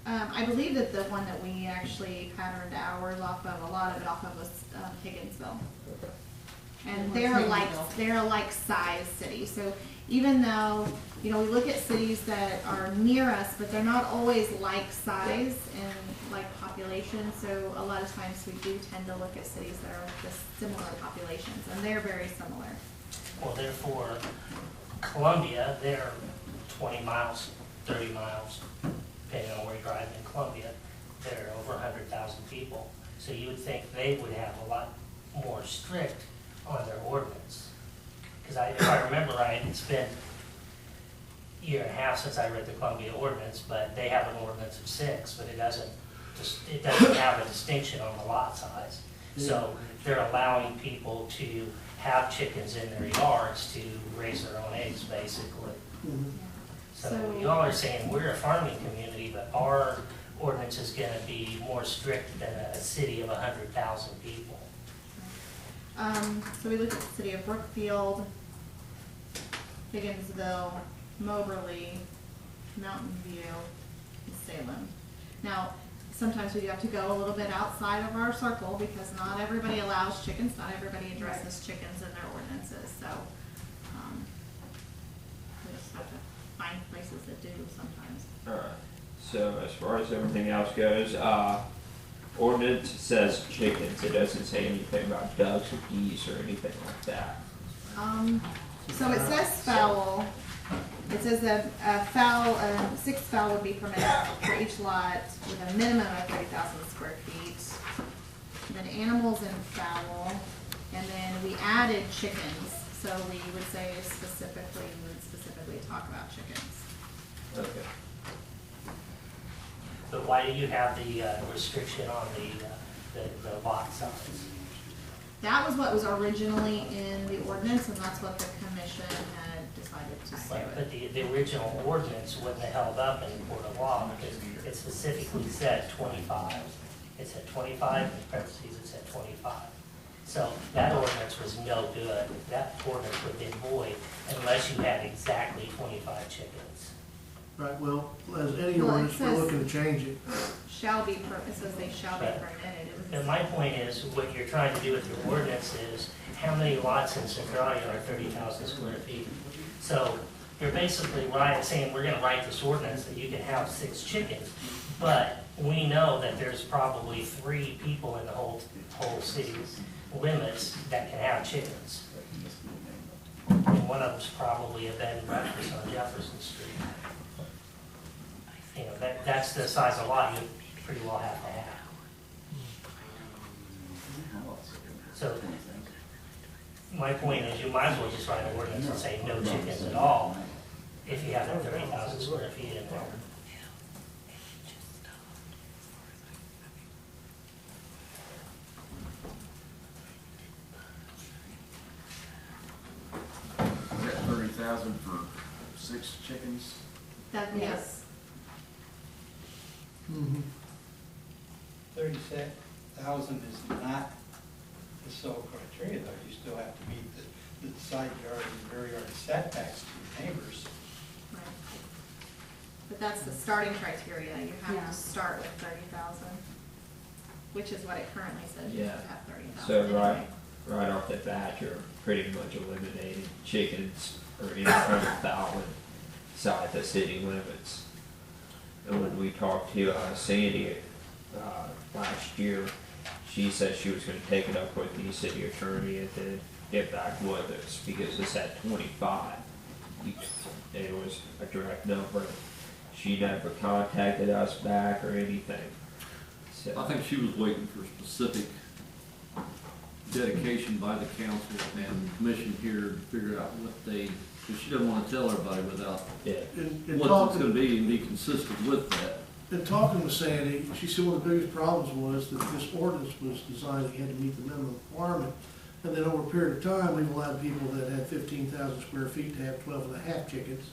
I believe that the one that we actually patterned ours off of, a lot of it off of was Higginsville. And they're a like size city, so even though, you know, we look at cities that are near us, but they're not always like size and like population, so a lot of times we do tend to look at cities that are just similar populations, and they're very similar. Well, therefore, Columbia, they're 20 miles, 30 miles, depending on where you drive in Columbia. They're over 100,000 people. So you would think they would have a lot more strict on their ordinance. Because if I remember right, it's been a year and a half since I read the Columbia ordinance, but they have an ordinance of 6, but it doesn't have a distinction on the lot size. So they're allowing people to have chickens in their yards to raise their own eggs, basically. So y'all are saying we're a farming community, but our ordinance is gonna be more strict than a city of 100,000 people. So we looked at the city of Brookfield, Higginsville, Moberly, Mountain View, and Salem. Now, sometimes we do have to go a little bit outside of our circle because not everybody allows chickens, not everybody addresses chickens in their ordinances, so, we just have to find places that do sometimes. Alright, so as far as everything else goes, ordinance says chickens, it doesn't say anything about ducks or geese or anything like that. So it says fowl. It says that a fowl, 6 fowl would be permitted for each lot with a minimum of 30,000 square feet. Then animals and fowl, and then we added chickens. So we would say we would specifically talk about chickens. Okay. But why do you have the restriction on the lot size? That was what was originally in the ordinance, and that's what the commission had decided to stay But with. the original ordinance wouldn't have held up in court of law because it specifically said 25. It said 25, in parentheses, it said 25. So that ordinance was no good. That ordinance would have been void unless you had exactly 25 chickens. Right, well, as any Well, it ordinance, we're says- looking to change it. It says they shall be permitted. And my point is, what you're trying to do with your ordinance is, how many lots in Centralia are 30,000 square feet? So you're basically saying, we're gonna write this ordinance that you can have 6 chickens, but we know that there's probably 3 people in the whole city's limits that can have chickens. And one of them's probably a bed and breakfast on Jefferson Street. You know, that's the size of lot you pretty well have to have. So my point is, you might as well just write an ordinance and say no chickens at all, if you have that 30,000 square feet in there. Is that 30,000 for 6 chickens? That, yes. 36,000 is not the sole criteria, though. You still have to meet the side yard and rear yard setbacks to your neighbors. Right. But that's the starting criteria, you have Yeah. to start with 30,000, which is what it currently says, you Yeah. have to have 30,000. So right off the bat, you're pretty much eliminating chickens or any kind of fowl inside the city limits. And when we talked to Sandy last year, she said she was gonna take it up with the city attorney and then get back with us, because it's at 25. It was a direct number. She never contacted us back or anything. So, I think she was waiting for specific dedication by the council and commission here to figure out what they, because she doesn't want to tell everybody without yeah. In what it's going to be and be consistent with that. in talking with Sandy, she said one of the biggest problems was that this ordinance was designed, it had to meet the minimum requirement. And then over a period of time, we've allowed people that had 15,000 square feet to have 12 and a half chickens.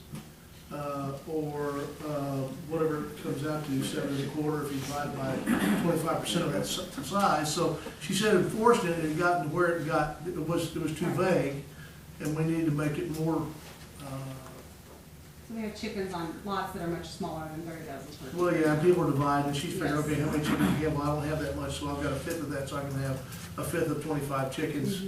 Or whatever it comes out to, 7 1/4 if you divide by 25% of that size. So she said enforcing it had gotten to where it was too vague, and we needed to make it more, So we have chickens on lots that are much smaller than 30,000 square feet. well, yeah, and people are dividing, and she's figuring, Yes. okay, how many chickens you have? Well, I don't have that much, so I've got a fifth of that, so I can have a fifth of 25 chickens,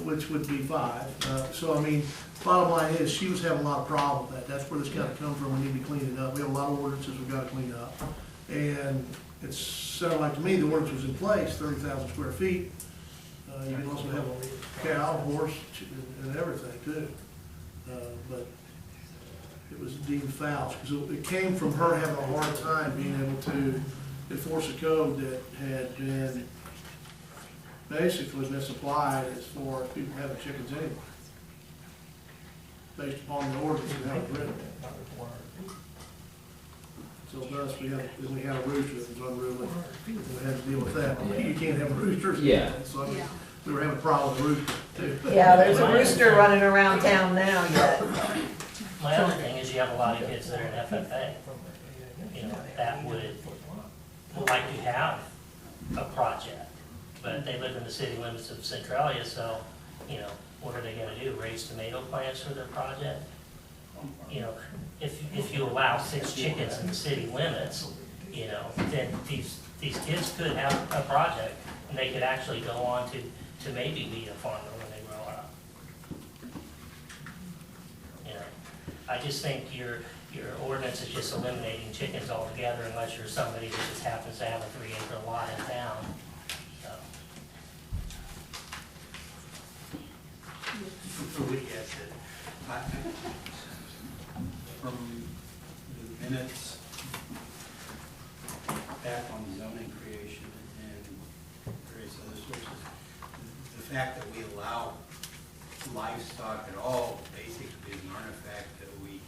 which would be 5. So, I mean, bottom line is, she was having a lot of problems with that. That's where this kind of comes from. We need to clean it up. We have a lot of ordinances we've got to clean up. And it sounded like to me, the ordinance was in place, 30,000 square feet. You can also have a cow, horse, and everything too. But it was deemed foul, because it came from her having a hard time being able to enforce a code that had been basically misapplied as far as people having chickens anyway, based upon the ordinance and how it's written. So thus, we had a rooster that was unruly, and we had to deal with that. You can't have roosters. Yeah. So I mean, Yeah. we were having a problem with roosters too. Yeah, there's a rooster running around town now yet. My other thing is you have a lot of kids that are in FFA, you know, that would like to have a project, but they live in the city limits of Centralia, so, you know, what are they gonna do, raise tomato plants for their project? You know, if you allow 6 chickens in the city limits, you know, then these kids could have a project, and they could actually go on to maybe be a farmer when they grow up. You know, I just think your ordinance is just eliminating chickens altogether unless you're somebody that just happens to have a 3-acre lot in town. So, Yes, from the minutes back on zoning creation and various other sources, the fact that we allow livestock at all basically is an artifact that we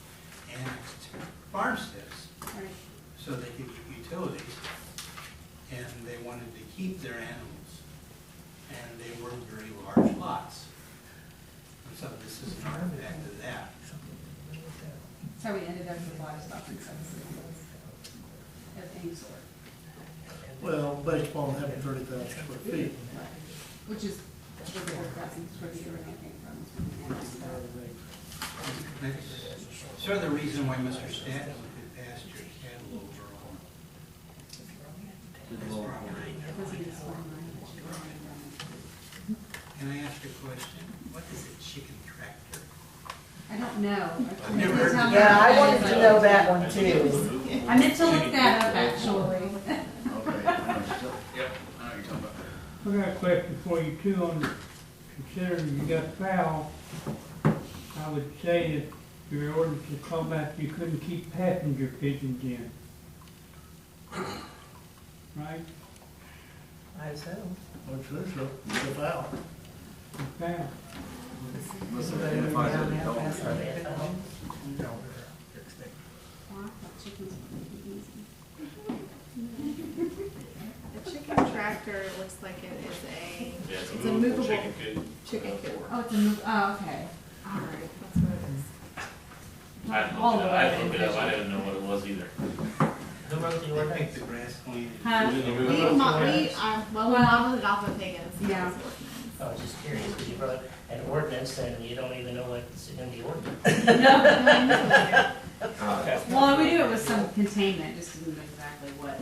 annexed farmsteads Right. so they could get utilities, and they wanted to keep their animals, and they were very large lots. And so this is an artifact of that. That's how we ended up with livestock and subsistence of any sort, Well, based upon having 30,000 square feet. which is where the 4,000 square feet originally came from. Sort of the reason why Mr. Stanton could pass your cattle over on his property. Can I ask a question? What is a chicken tractor? I don't know. I've never heard of Yeah, I wanted to know that one too. I meant to look that up, actually. Okay. Yep, I know what you're talking about. I got a question for you too on considering you got fowl. I would say that your ordinance is talking about you couldn't keep passenger pigeons in. Right? I assume. Which is so, it's a foul. Fowl. Unless it identifies as a dog. Are they at the home? Well, I thought chickens were pretty easy. The chicken tractor looks like it is Yeah, it's a movable movable chicken coop. chicken coop. Oh, it's a move, oh, okay. All right. That's what it is. I had to All look it of up, I had it. to look it up, I didn't know what it was either. Who wrote the They ordinance? make the grass clean. Huh? Well, we modeled it off of Higgins. Yeah. I was just curious, because you wrote an ordinance and you don't even know what's in the ordinance. Well, we knew it was some containment, just didn't know exactly what.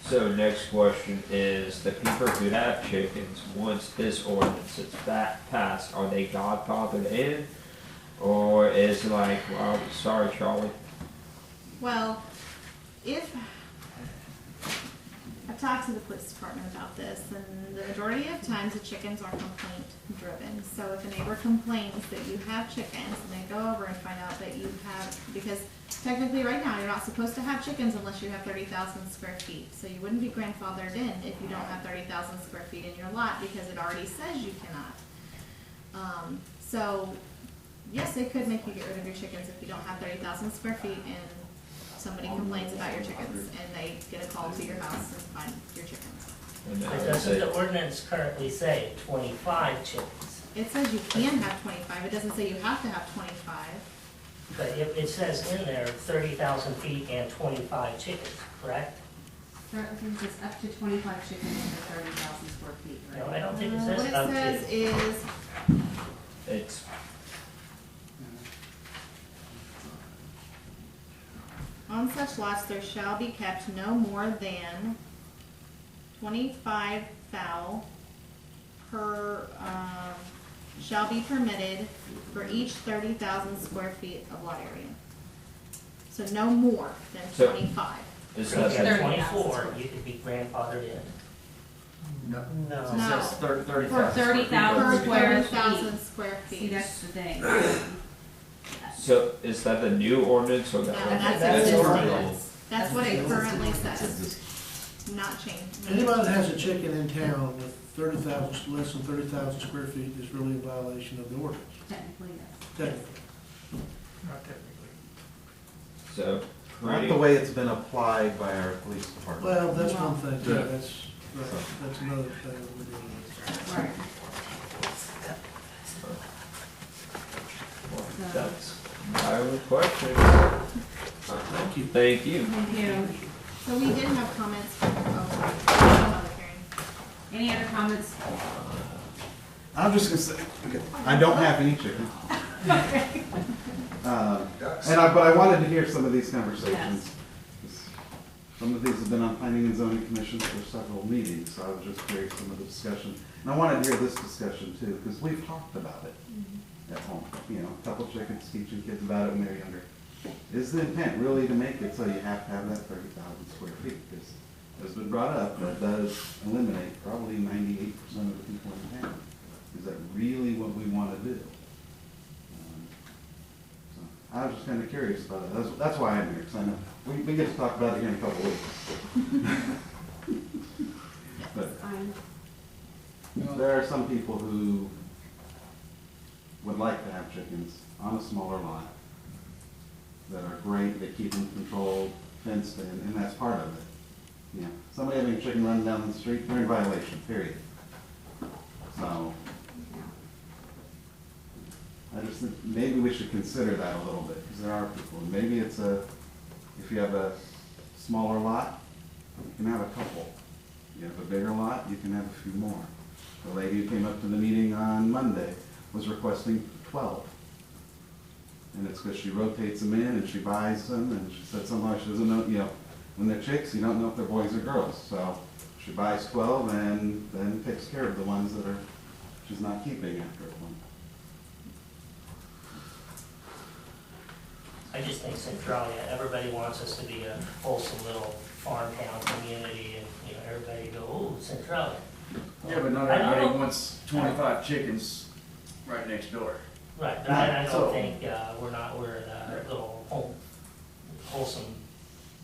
So next question is, the people who have chickens, once this ordinance is passed, are they godfathered in? Or is it like, well, sorry, Charlie? Well, if, I've talked to the police department about this, and the majority of times the chickens are complaint driven. So if a neighbor complains that you have chickens, and they go over and find out that you have, because technically right now, you're not supposed to have chickens unless you have 30,000 square feet. So you wouldn't be grandfathered in if you don't have 30,000 square feet in your lot, because it already says you cannot. So, yes, they could make you get rid of your chickens if you don't have 30,000 square feet and somebody complains about your chickens and they get a call to your house and find your chickens. And But I would doesn't say- the ordinance currently say 25 chickens? It says you can have 25, it doesn't say you have to have 25. But it says in there 30,000 feet and 25 chickens, correct? I think it's up to 25 chickens under 30,000 square feet, right? No, I don't think it What says it up says to. is, It's, on such lots, there shall be kept no more than 25 fowl per, shall be permitted for each 30,000 square feet of lot area. So no more than So- 25. is So if you that, have 30,000 24, you could be grandfathered in. No. No. It says 30,000. For 30,000 Per square 30,000 feet. square See, feet. that's the thing. so is that the new ordinance or No, that? that's That's existing. ordinance. That's what it currently says, not changed. Anybody that has a chicken in town with 30,000, less than 30,000 square feet is really in violation of the ordinance, Technically, yes. technically. Not technically. So, Not pretty, the way it's been applied by our police department. Well, that's one thing, too, Yeah. that's another thing that we're dealing with. Right. that's my only question. Thank you. Thank you. Thank you. So we did have comments from, public hearing. Any other comments? I'm just gonna say, I don't have any chicken. But I wanted to hear some of these conversations. Some of these have been on planning and zoning commissions for several meetings, so I was just curious some of the discussion. And I wanted to hear this discussion too, because we've talked about it at home. You know, a couple chickens, teaching kids about it when they're younger. Is the intent really to make it so you have to have that 30,000 square feet? Because as been brought up, that does eliminate probably 98% of the people in town. Is that really what we want to do? So I was just kind of curious about it. That's why I'm here, because I know we get to talk about it here in a couple weeks. But Fine. there are some people who would like to have chickens on a smaller lot that are great, they keep them controlled, fenced in, and that's part of it. You know, somebody having a chicken running down the street, they're in violation, period. So, I just think maybe we should consider that a little bit, because there are people, and maybe it's if you have a smaller lot, you can have a couple. You have a bigger lot, you can have a few more. The lady who came up to the meeting on Monday was requesting 12. And it's because she rotates them in and she buys them, and she said somehow she doesn't know, you know, when they're chicks, you don't know if they're boys or girls. So she buys 12 and then takes care of the ones that are, she's not keeping after one. I just think Centralia, everybody wants us to be a wholesome little farm town community, and, you know, everybody go, oh, Centralia. Yeah, but not I don't everybody know. wants 25 chickens right next door. Right, but I So- don't think, we're the little wholesome,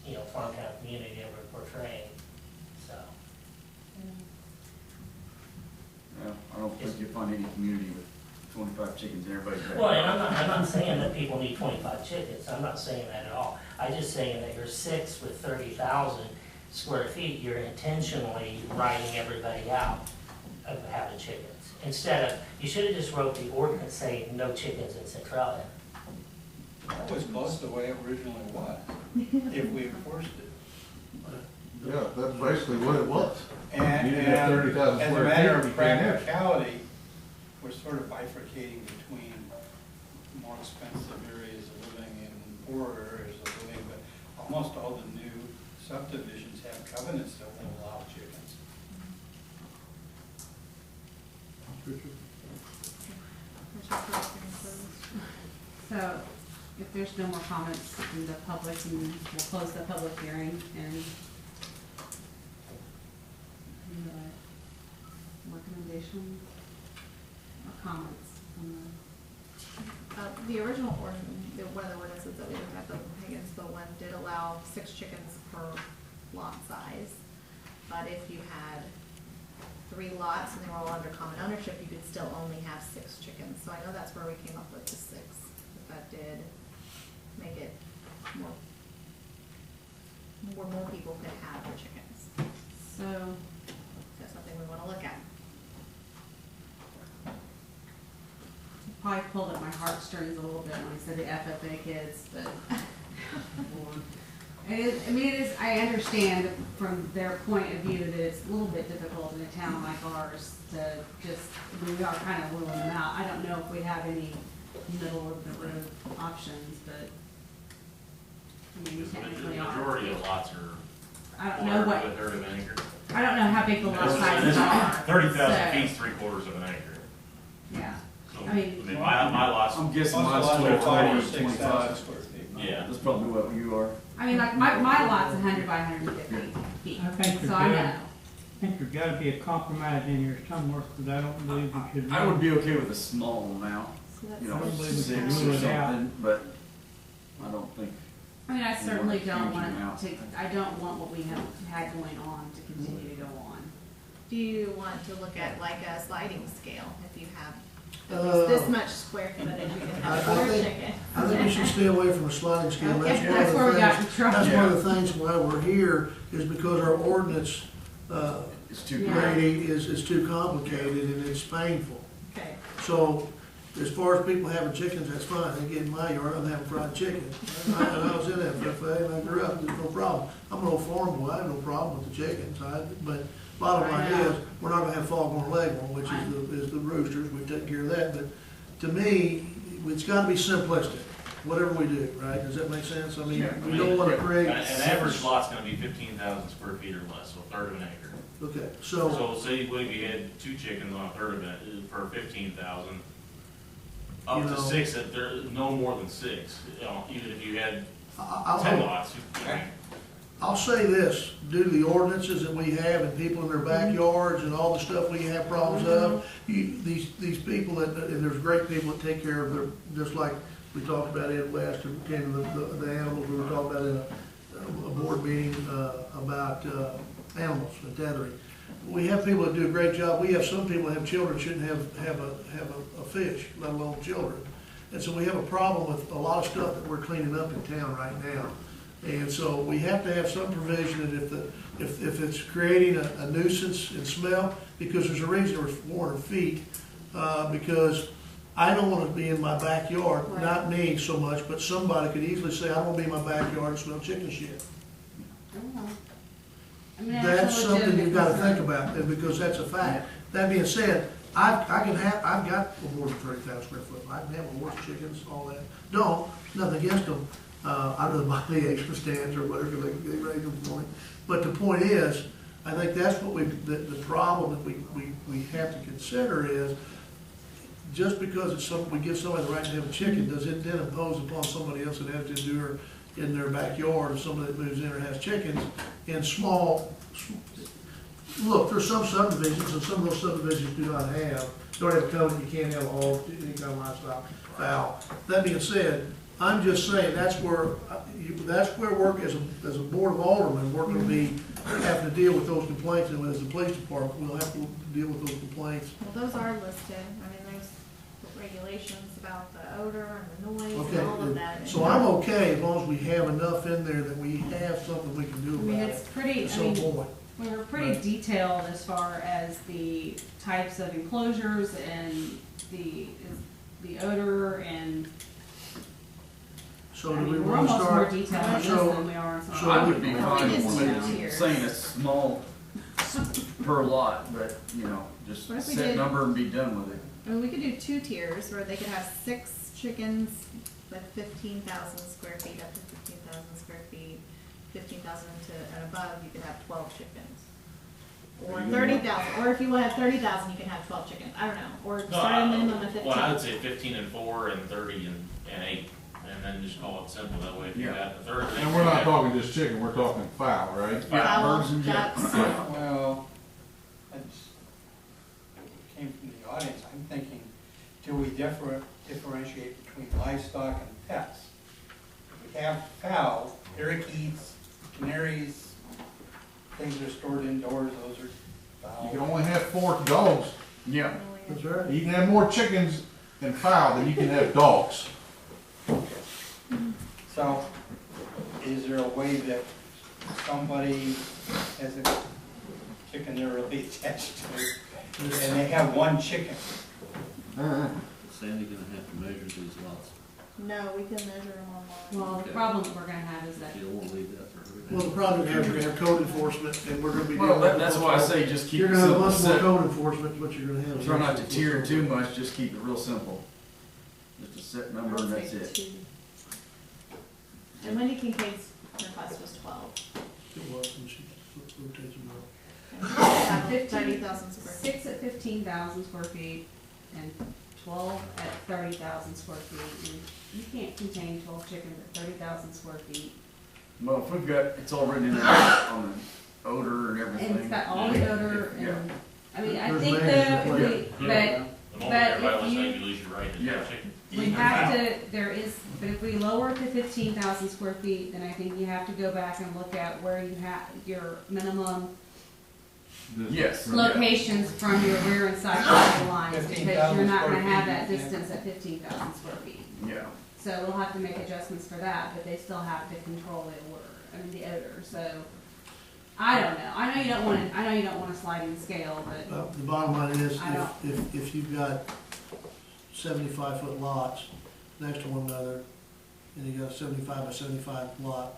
you know, farm town community that we're portraying, so. Yeah, I don't think you'll find any community chickens in everybody's backyard. Well, and I'm not saying that people need 25 chickens, I'm not saying that at all. I'm just saying that you're 6 with 30,000 square feet, you're intentionally writing everybody out of having chickens. Instead of, you should have just wrote the ordinance saying no chickens in Centralia. That was close to the way it originally was, if we enforced it. Yeah, that's basically what it was. And, You didn't have 30,000 as a square matter feet, of you can't have it. practicality, we're sort of bifurcating between more expensive areas of living and poorer areas of living, but almost all the new subdivisions have covenants that won't allow chickens. So, if there's no more comments from the public, and we'll close the public hearing and recommendation or comments from The original ordinance, one of the ordinances that we looked at, the Higginsville one, did allow 6 chickens per lot size. But if you had 3 lots and they were all under common ownership, you could still only have 6 chickens. So I know that's where we came up with the 6. But that did make it more, where more people could have their chickens. So, That's something we want to look at. probably pulled at my heartstrings a little bit when I said the FFA kids, but I understand from their point of view that it's a little bit difficult in a town like ours to just, we are kind of ruling them out. I don't know if we have any middle of the road options, but I mean, we The technically are. majority of lots are I don't know what, a third of an acre. I don't know how big the lot sizes are. 30,000 so, feet, 3/4 of an acre. Yeah, So, I mean- my lots, I'm guessing Most mine's lots are 12, 20, 6,000 25. square feet. yeah. That's probably what you are. I mean, like, my lot's 100 by 150 feet, I think so you're I good. know. I think there's gotta be a compromise in here somewhere, because I don't believe we should. I would be okay with a small amount, So that's you know, Probably we 6 could or rule it out. something, but I don't think. I mean, I certainly want a don't huge want amount. to, I don't want what we have had going on to continue to go on. Do you want to look at like a sliding scale, if you have at Uh, least this much square footage, you can I have 4 think- chickens? I think we should stay away from a sliding scale. Okay, That's one that's of where the we got in things, trouble. that's one of the things why we're here, is because our ordinance, It's too Yeah. great. rating is too complicated and it's painful. Okay, So, as far as people having chickens, that's fine, they get in my yard, I'm having fried chicken. I was in that buffet and I grew up, there's no problem. I'm an old farm boy, I have no problem with the chickens, but bottom line is, we're not gonna have foghorn leghorn, which is the roosters, we've taken care of that, but to me, it's gotta be simplistic, whatever we do, right? Does that make sense? I mean, we don't wanna create. An average lot's gonna be 15,000 square feet or less, so a third of an acre. Okay, so, So say what if you had 2 chickens on a third of it, for 15,000, up You to know- 6, that there, no more than 6, you know, even if you had I'll, 10 I'll, lots, you know. I'll say this, due to the ordinances that we have and people in their backyards and all the stuff we have problems of, these people that, and there's great people that take care of their, just like we talked about Ed West, and came to the animals, we were talking about in a board meeting, about, animals and tethering. We have people that do a great job, we have some people that have children, shouldn't have a fish, let alone children. And so we have a problem with a lot of stuff that we're cleaning up in town right now. And so we have to have some provision that if it's creating a nuisance and smell, because there's a reason there's 400 feet, because I don't wanna be in my backyard, not me so much, but somebody could easily say, I don't wanna be in my backyard and smell chicken shit. I mean, That's a something legitimate you've gotta concern. think about, and because that's a fact. That being said, I've got more than 30,000 square foot, I can have a horse, chickens, all that. Don't, nothing against them, I'd rather buy the extra stands or whatever, they raise them for me. But the point is, I think that's what the problem that we have to consider is, just because it's we give somebody the right to have a chicken, does it then impose upon somebody else that has to do her in their backyard, or somebody that moves in or has chickens, in small, look, there's some subdivisions, and some of those subdivisions do not have, don't have a code that you can't have all, any kind of livestock, fowl. That being said, I'm just saying, that's where work as a board of aldermen, we're gonna be having to deal with those complaints, and as a police department, we'll have to deal with those complaints. well, those are listed, I mean, there's, regulations about the odor and the noise Okay, and all of that. so I'm okay as long as we have enough in there that we have something we can I do mean, about it's it pretty, at I some mean, point. we were pretty Right. detailed as far as the types of enclosures and the odor and, So I do we mean, we're wanna almost more start? detailed on this so- than we are on some. so I other would be ones. fine It's with tiers. saying a small per lot, but, you know, just What if we set did- number and be done with it. I mean, we could do 2 tiers where they could have 6 chickens with 15,000 square feet, up to 15,000 square feet, 15,000 and above, you could have 12 chickens. Or 30,000, or if you want to have 30,000, you can have 12 chickens, I don't know, or start a minimum of 15. Well, I would say 15 and 4 and 30 and 8, and then just call it simple, that way if you Yeah. got a third. And we're not talking just chicken, we're talking fowl, right? Fowl, birds and ducks. Well, that's, came from the audience, I'm thinking, do we differentiate between livestock and pets? If we have fowl, parakeets, canaries, things that are stored indoors, those are You can fowl. only have 4 dogs. Yeah. That's right. You can have more chickens and fowl than you can have dogs. So, is there a way that somebody has a chicken they're really attached to, and they have one chicken? Sandy gonna have to measure these lots. No, we can measure them online. Well, the problem that we're gonna have is that You don't wanna leave that for her. Well, the problem is we're gonna have code enforcement and we're gonna be. Well, dealing with that's a why I bunch say just of- keep You're it gonna have a simple. bunch more Set- code enforcement, what you're gonna have. Try not to tier too much, just keep it real simple. Just a set number and Let's that's say it. 2. And Wendy Kincaid's request was 12. It was, and she rotates them out. And we have 15 30,000 square feet. 6 at 15,000 square feet and 12 at 30,000 square feet. And you can't contain 12 chickens at 30,000 square feet. Well, if we've got, it's all written in there on the odor and everything. And it's got all the odor Yeah. and, I mean, I There's think layers though, of if we, The but moment you're if violating, you- you lose your right to Yeah. have chicken. we have to, there is, but if we lower it to 15,000 square feet, then I think you have to go back and look at where you have your minimum Yes. locations from your rear and side property lines, because 15,000 you're not gonna square have feet, that yeah. distance at 15,000 square feet. Yeah. So we'll have to make adjustments for that, but they still have to control the odor, the odor, so. I don't know, I know you don't want a sliding scale, but The bottom line is, I don't- if you've got 75-foot lots next to one another, and you got a 75 by 75 lot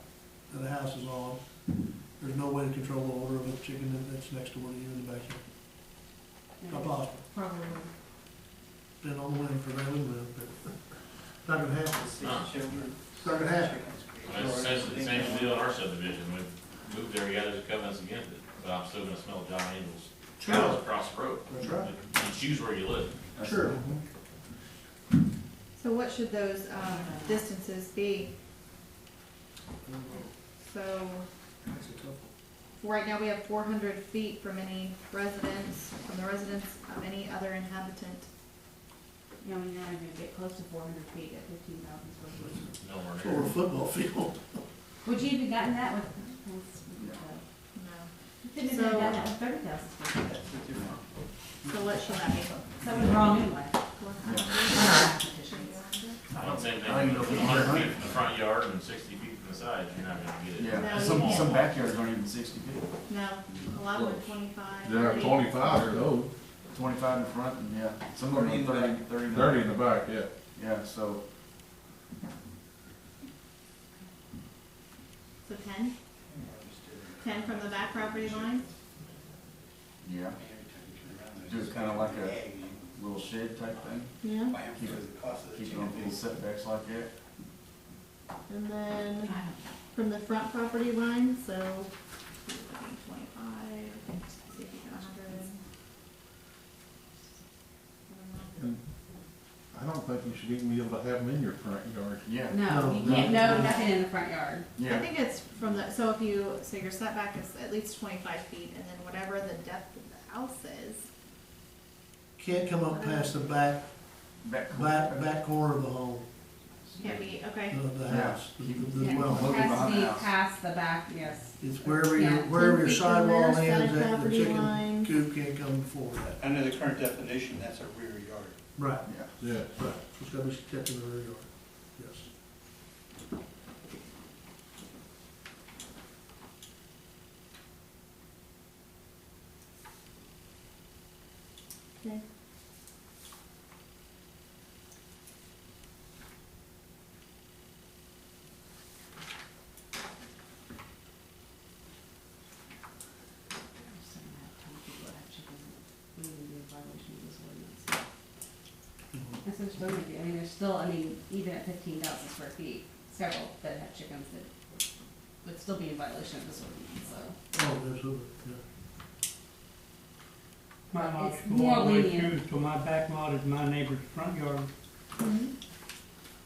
that a house is on, there's no way to control the odor of a chicken that's next door to you in the backyard. Not possible. probably. Been on the wind for prevailing wind, but not gonna happen. It's not gonna happen. I mean, it's essentially the same deal in our subdivision, we moved there, yeah, there's covenants against it, but I'm still gonna smell John Angel's cows across the road. That's right. You choose where you live. Sure. So what should those distances be? So, That's a tough one. right now we have 400 feet from any residence, from the residence of any other inhabitant. You know, you're not even gonna get close to 400 feet at 15,000 square feet. Nowhere Or a near. football field. Would you have gotten that with, No. you couldn't have So- done that with 30,000 square feet. So what should that be? That was wrong anyway. I don't think I don't know if anything, we 100 can- feet from the front yard and 60 feet from the side, you're not gonna get it. Yeah, No, some, you can't. some backyards aren't even 60 feet. No, a lot of them 25. Yeah, 30. 25 or those, 25 in front and yeah, some of them are 30, 30. 30 in the back, yeah. Yeah, so, So 10? 10 from the back property line? yeah, do it kind of like a little shed type thing. Yeah. Keep it on little setbacks like that. And then from the front property line, so 25, see if you got 100. I don't think you should even be able to have them in your front yard. Yeah. No, you can't, no, nothing in the front yard. I Yeah. think it's from the, so if you, so your setback is at least 25 feet, and then whatever the depth of the house is. Can't come up past the back corner of the home, Can't be, okay. the Yeah. house, the Yeah, dwelling. Looking it has behind to the be house. past the back, yes. It's wherever your, Yeah. wherever 10 your feet from sidewall their ends, side that the property chicken line. coop can't come before that. Under the current definition, that's a rear yard. Right, Yeah. right, it's gotta be kept in the rear yard, yes. Okay. That's what it's supposed to be. I mean, there's still, I mean, even at 15,000 square feet, several that have chickens that would still be in violation of this ordinance, so. Oh, absolutely, yeah. My It's lots go more all the way lenient. through, so my back lot is my neighbor's front yard.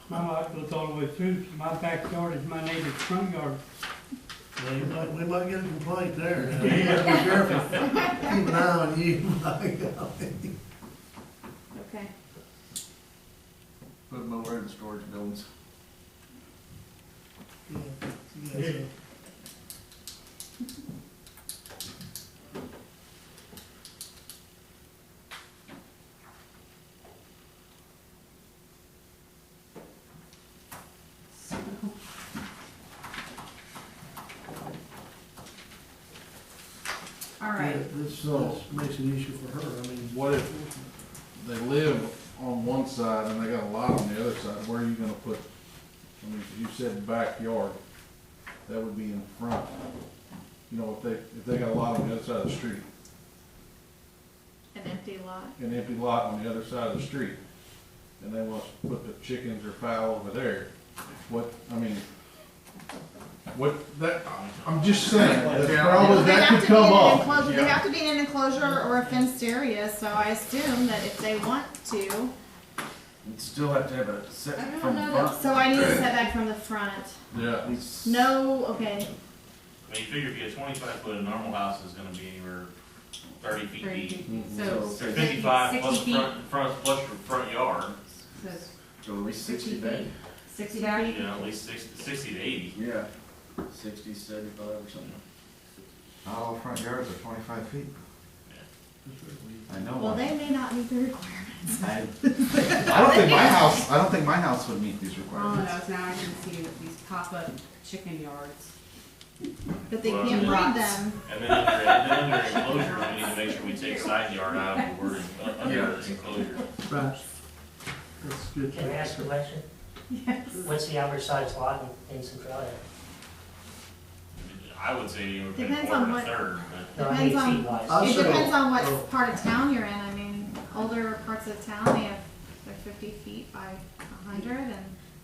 My lot goes all the way through, so my backyard is my neighbor's front yard. Well, we might get a complaint there. Now, you have to be careful. Keep an eye on you. Okay. Put them over in the storage buildings. Yeah. All right. Yeah, this makes it easier for her, I mean. What if they live on one side and they got a lot on the other side, where are you gonna put, I mean, you said backyard, that would be in front. You know, if they got a lot on the other side of the street, An empty lot. an empty lot on the other side of the street, and they want to put the chickens or fowl over there, what, I mean, what, that, I'm just saying, that's probably, that could come up. They have to be in an enclosure or a fenced area, so I assume that if they want to, You'd still have to have a set I don't from the know front. so I need a setback from the front. Yeah. No, okay, I mean, you figure if you get 25-foot, a normal house is gonna be anywhere 30 feet 30 deep. feet. Mhm. So So 55 plus 60 the feet. front, plus your front yard, So So at least 60 feet. back. 60 back? you know, at least 60 to 80. Yeah. 60, 75 or something. Not all front yards are 25 feet. I know well, one. they may not meet the requirements. I don't think my house would meet these Oh, requirements. no, now I can see these pop-up chicken yards. But they Well, can't and breed lots. them. And then under enclosure, we need to make sure we take side yard out of the word under enclosure. Right. That's good. Can I ask a question? Yes. What's the average size lot in Centralia? I would say you would be a Depends quarter on and a what- third, but No, I mean Depends on- feet wise. I'll It say- depends on what oh. part of town you're in. I mean, older parts of town, they have, they're 50 feet by 100, and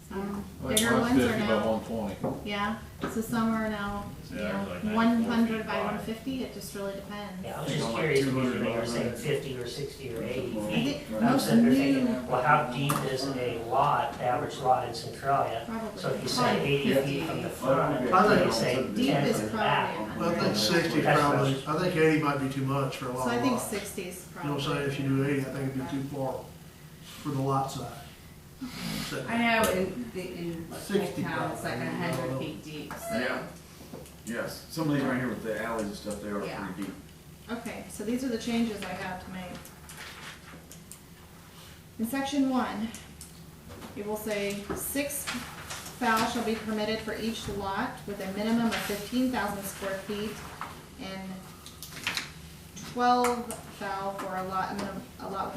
some Like bigger mine's ones are 50 by now, 120. yeah, so some are now, you Yeah, know, like 94 100 feet by wide. 150, it just really depends. Yeah, I was just Like curious because 200 you were by saying 100. 50 or 60 or 80 I feet. think I'm most sitting there new, thinking, well, how deep is a lot, average lot in Centralia? probably. So if you say probably 80 50 feet from the feet. front, I think you say Deep 10 is from the probably back. 100. Well, I think 60 probably, I think 80 might be too much for a lot So I of think lots. 60 is You know probably. what I'm saying, if you do 80, I think it'd be too far for the lot size. I know in like 60 town, it's like probably, I don't 100 know. feet deep, so. Yeah. Yes, some of these right here with the alleys and stuff, they are Yeah. pretty deep. Okay, so these are the changes I have to make. In section 1, it will say 6 fowl shall be permitted for each lot with a minimum of 15,000 square feet and 12 fowl for a lot with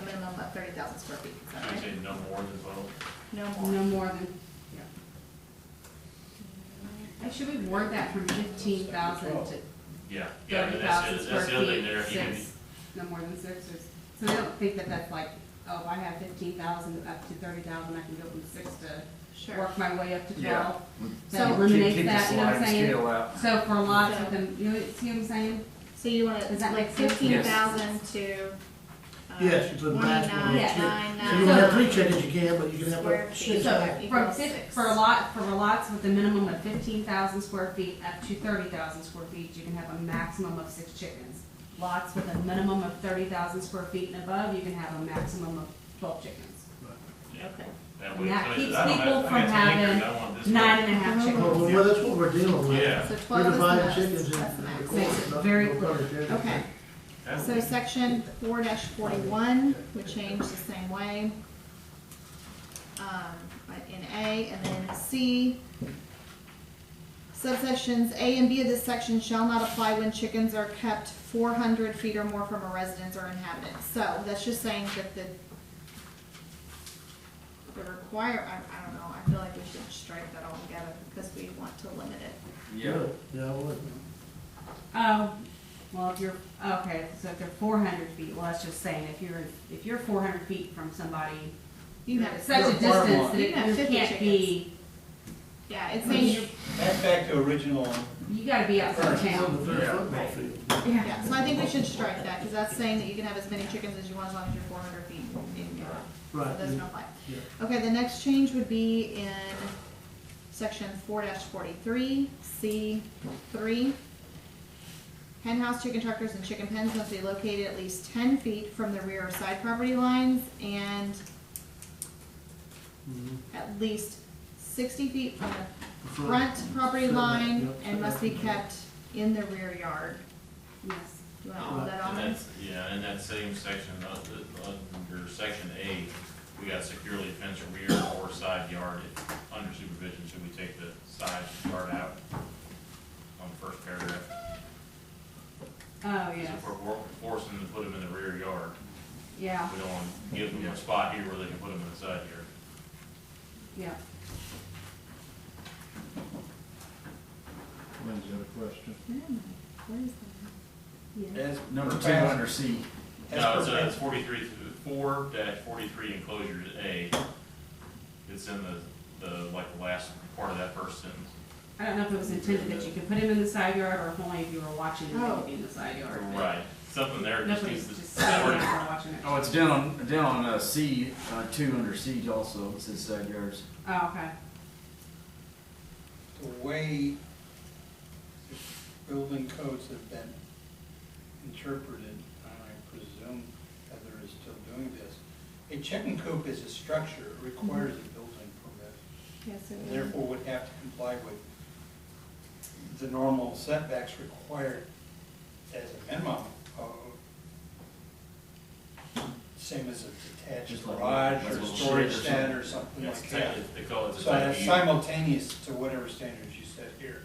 a minimum of 30,000 square feet. Is that I would right? say no more than 12. No more. No more than, yeah. Should we word that from 15,000 to Yeah, yeah, but 30,000 square that's the other thing feet, there. You can, 6? No more than 6, or, so they don't think that that's like, oh, if I have 15,000 up to 30,000, I can go from 6 to Sure. work my way up to 12. Yeah. That So- eliminates Keep the that, you know what I'm sliding saying? scale out. So for lots So- with them, you know, see what I'm saying? So you want to, Does that like make sense? 15,000 to Yes, you put maximum. 29,999. So you want to have 3 chickens, you can, but you can have Square up to feet. 6. So Equals from six. for lots with a minimum of 15,000 square feet up to 30,000 square feet, you can have a maximum of 6 chickens. Lots with a minimum of 30,000 square feet and above, you can have a maximum of 12 chickens. yeah, Okay. that And way, that somebody keeps says, I don't people have, from I got 10 acres, having I want this 9.5 Well, chickens. well, that's what we're dealing with. Yeah. So We 12 is the divide most. chickens in. That's the max. Makes it very clear. Okay. So section 4-41 would change the same way. In A, and then C. Subsections A and B of this section shall not apply when chickens are kept 400 feet or more from a residence or inhabitant. So that's just saying that the I don't know, I feel like we should strike that altogether because we want to limit it. Yeah. Yeah, I would. Oh, well, if you're, okay, so if they're 400 feet, well, that's just saying, if you're 400 feet from somebody, You can it's have, such a distance that You can have it 50 can't be, yeah, it's saying, That's back to original. you gotta be outside On town. the fair football field. yeah, so I think we should strike that because that's saying that you can have as many chickens as you want as long as you're 400 feet in your, so Right. it doesn't apply. Yeah. Okay, the next change would be in section 4-43, C3. Hen house, chicken truckers, and chicken pens must be located at least 10 feet from the rear or side property lines and at least 60 feet from the front property line Yep. and must be kept in the rear yard. Yes. You want all of that on And there? that's, yeah, in that same section, under section A, we got securely fenced rear or side yard. If under supervision, should we take the side yard out on the first paragraph? Oh, Because yes, if we're forcing them to put them in the rear yard, yeah, we don't want to give them a spot here where they can put them in the side yard. yeah. Lynn's got a question. Where is that? Yeah. As Number per 2 pass- under C. as No, per it's 4-43 enclosures A. It's in the like the last part of that first sentence. I don't know if it was intended that you could put him in the side yard or if only if you were watching him, he would be in the side yard. but Right, something there just Nobody's needs to. just standing there watching it. Oh, it's down on C, 2 under C also, it says side yards. Oh, okay. The way the building codes have been interpreted, and I presume Heather is still doing this, a chicken coop is a structure, it requires a building permit. Yes, it And is. therefore would have to comply with the normal setbacks required as a minimum. Same as a detached Just like garage a or little storage shed or shed or something It's like a type, that. they call it the So type that's of use. simultaneous to whatever standards you set here.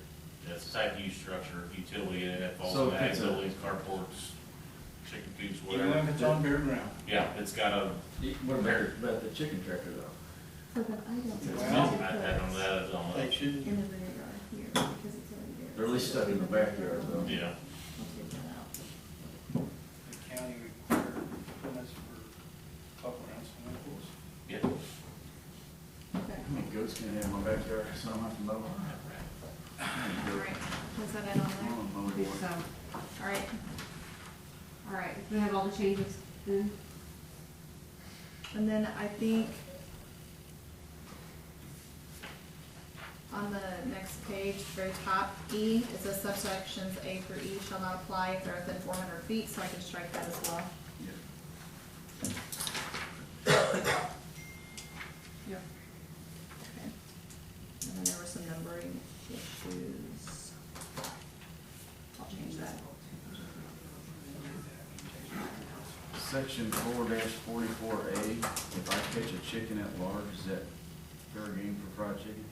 Yeah, it's a type of use structure, utility, and it falls So in if ag it's a- buildings, carports, chicken coops, Even whatever. if it's on bare ground. Yeah, it's got a, What about the chicken tractor though? So then I don't Well, know. I don't know that, I don't know. They shouldn't. In the rear yard here, because it's already there. They're at least stuck in the backyard though. Yeah, I'll take that out. The county require permits for upper and swimming pools. yeah. Okay. How many goats can I have in my backyard, so I don't have to mow? All right, was that it on there? I think so. All right, All right, we have all the changes then? and then I think on the next page, very top, E, it says subsections A through E shall not apply if they're within 400 feet, so I can strike that as well. Yep. Okay. And then there were some numbering issues. I'll change that. Section 4-44A, if I catch a chicken at large, is that fair game for fried chicken?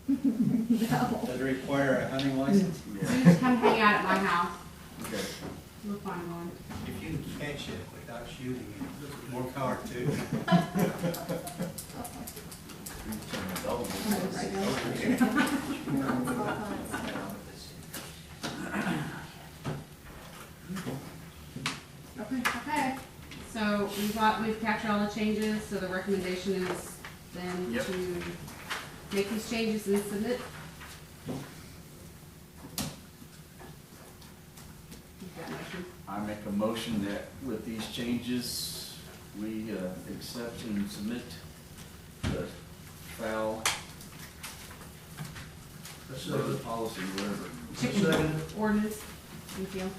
No. Does it require a hunting license? You just come hang out at my house, Okay. we'll find one. If you can catch it without shooting it, more power to you. Okay, so we've captured all the changes, so the recommendation is then Yep. to make these changes and submit. You've got a motion. I make a motion that with these changes, we accept and submit the foul That's the policy, whatever. Chicken Second. ordinance, thank you.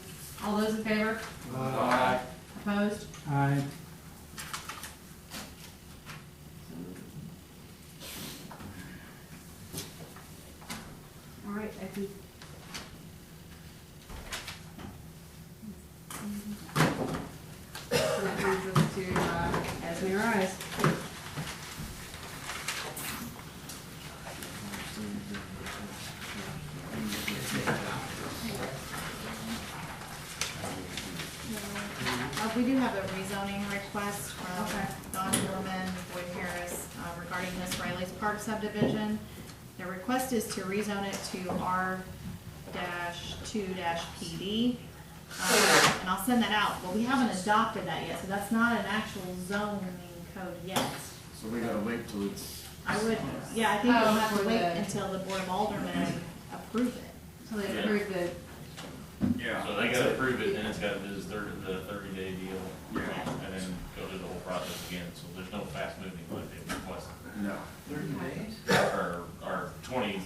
All those in favor? Aye. Opposed? I, All right, I think. we do have a rezoning request from Okay. Don Norman, Boyd Harris, regarding this Riley's Park subdivision. Their request is to rezone it to R-2-PD. And I'll send that out. Well, we haven't adopted that yet, so that's not an actual zoning code yet. So we gotta wait till it's, I would, yeah, I think we'll have for to wait the- until the Board of Aldermen approve it. So they approved the, yeah. So they gotta approve it, and it's got this the 30-day deal, Yeah. and then go through the whole process again, so there's no fast moving like they requested. No. 30 days? Or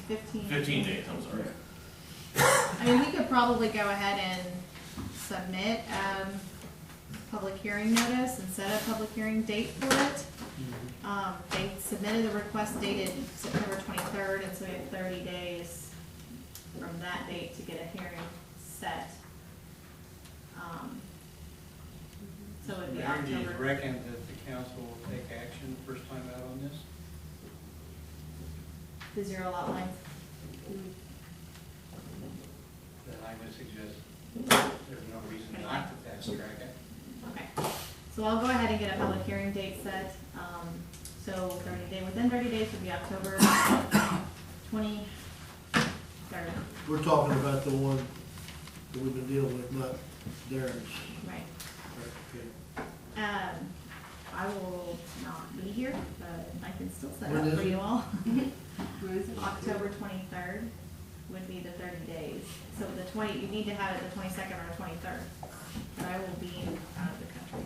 15 days, I'm sorry. I mean, we could probably go ahead and submit, public hearing notice and set a public hearing date for it. They submitted the request dated September 23rd, and so we have 30 days from that date to get a hearing set. So it'd be Mayor, do you October. reckon that the council will take action the first time out on this? The zero lot line. Then I would suggest there's no reason not to fast track it. Okay, so I'll go ahead and get a public hearing date set. So 30 within 30 days would be October 23rd. We're talking about the one that we've been dealing with, not Darren's. Right. Okay. I will not be here, but I can still set When up is for it? you all. what is it? October 23rd would be the 30 days. So you need to have it the 22nd or 23rd. But I will be out of the country.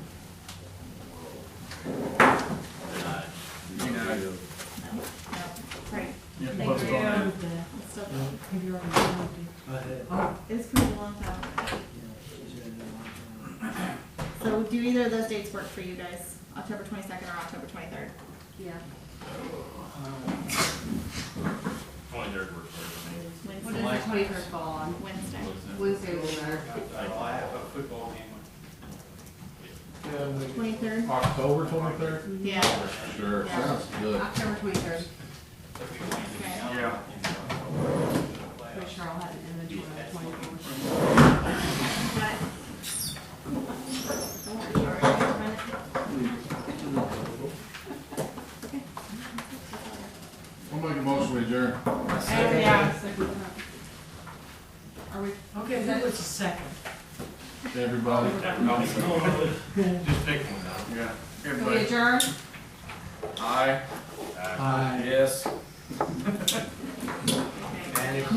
You know, No, right. yeah, Thank postpone it. you. It's still, I had. it's been a long time. So do either of those dates work for you guys? October 22nd or October 23rd? Yeah. 23rd works for me. What Wednesday. does the 23rd fall on? Wednesday. Wednesday will matter. I'll have a football game. 23rd? October 23rd? Yeah. Sure, Yeah. sounds good. October 23rd. Okay. Yeah. Pretty sure I'll have an inventory on the 24th. Got it. Don't worry, all right, I'll run it. Okay. I'll make a motion to adjourn. Yeah. Are we? Okay, who was the second? Everybody. Just pick one now. Yeah. Can we Everybody. adjourn? Aye. Aye. Yes. Okay. And if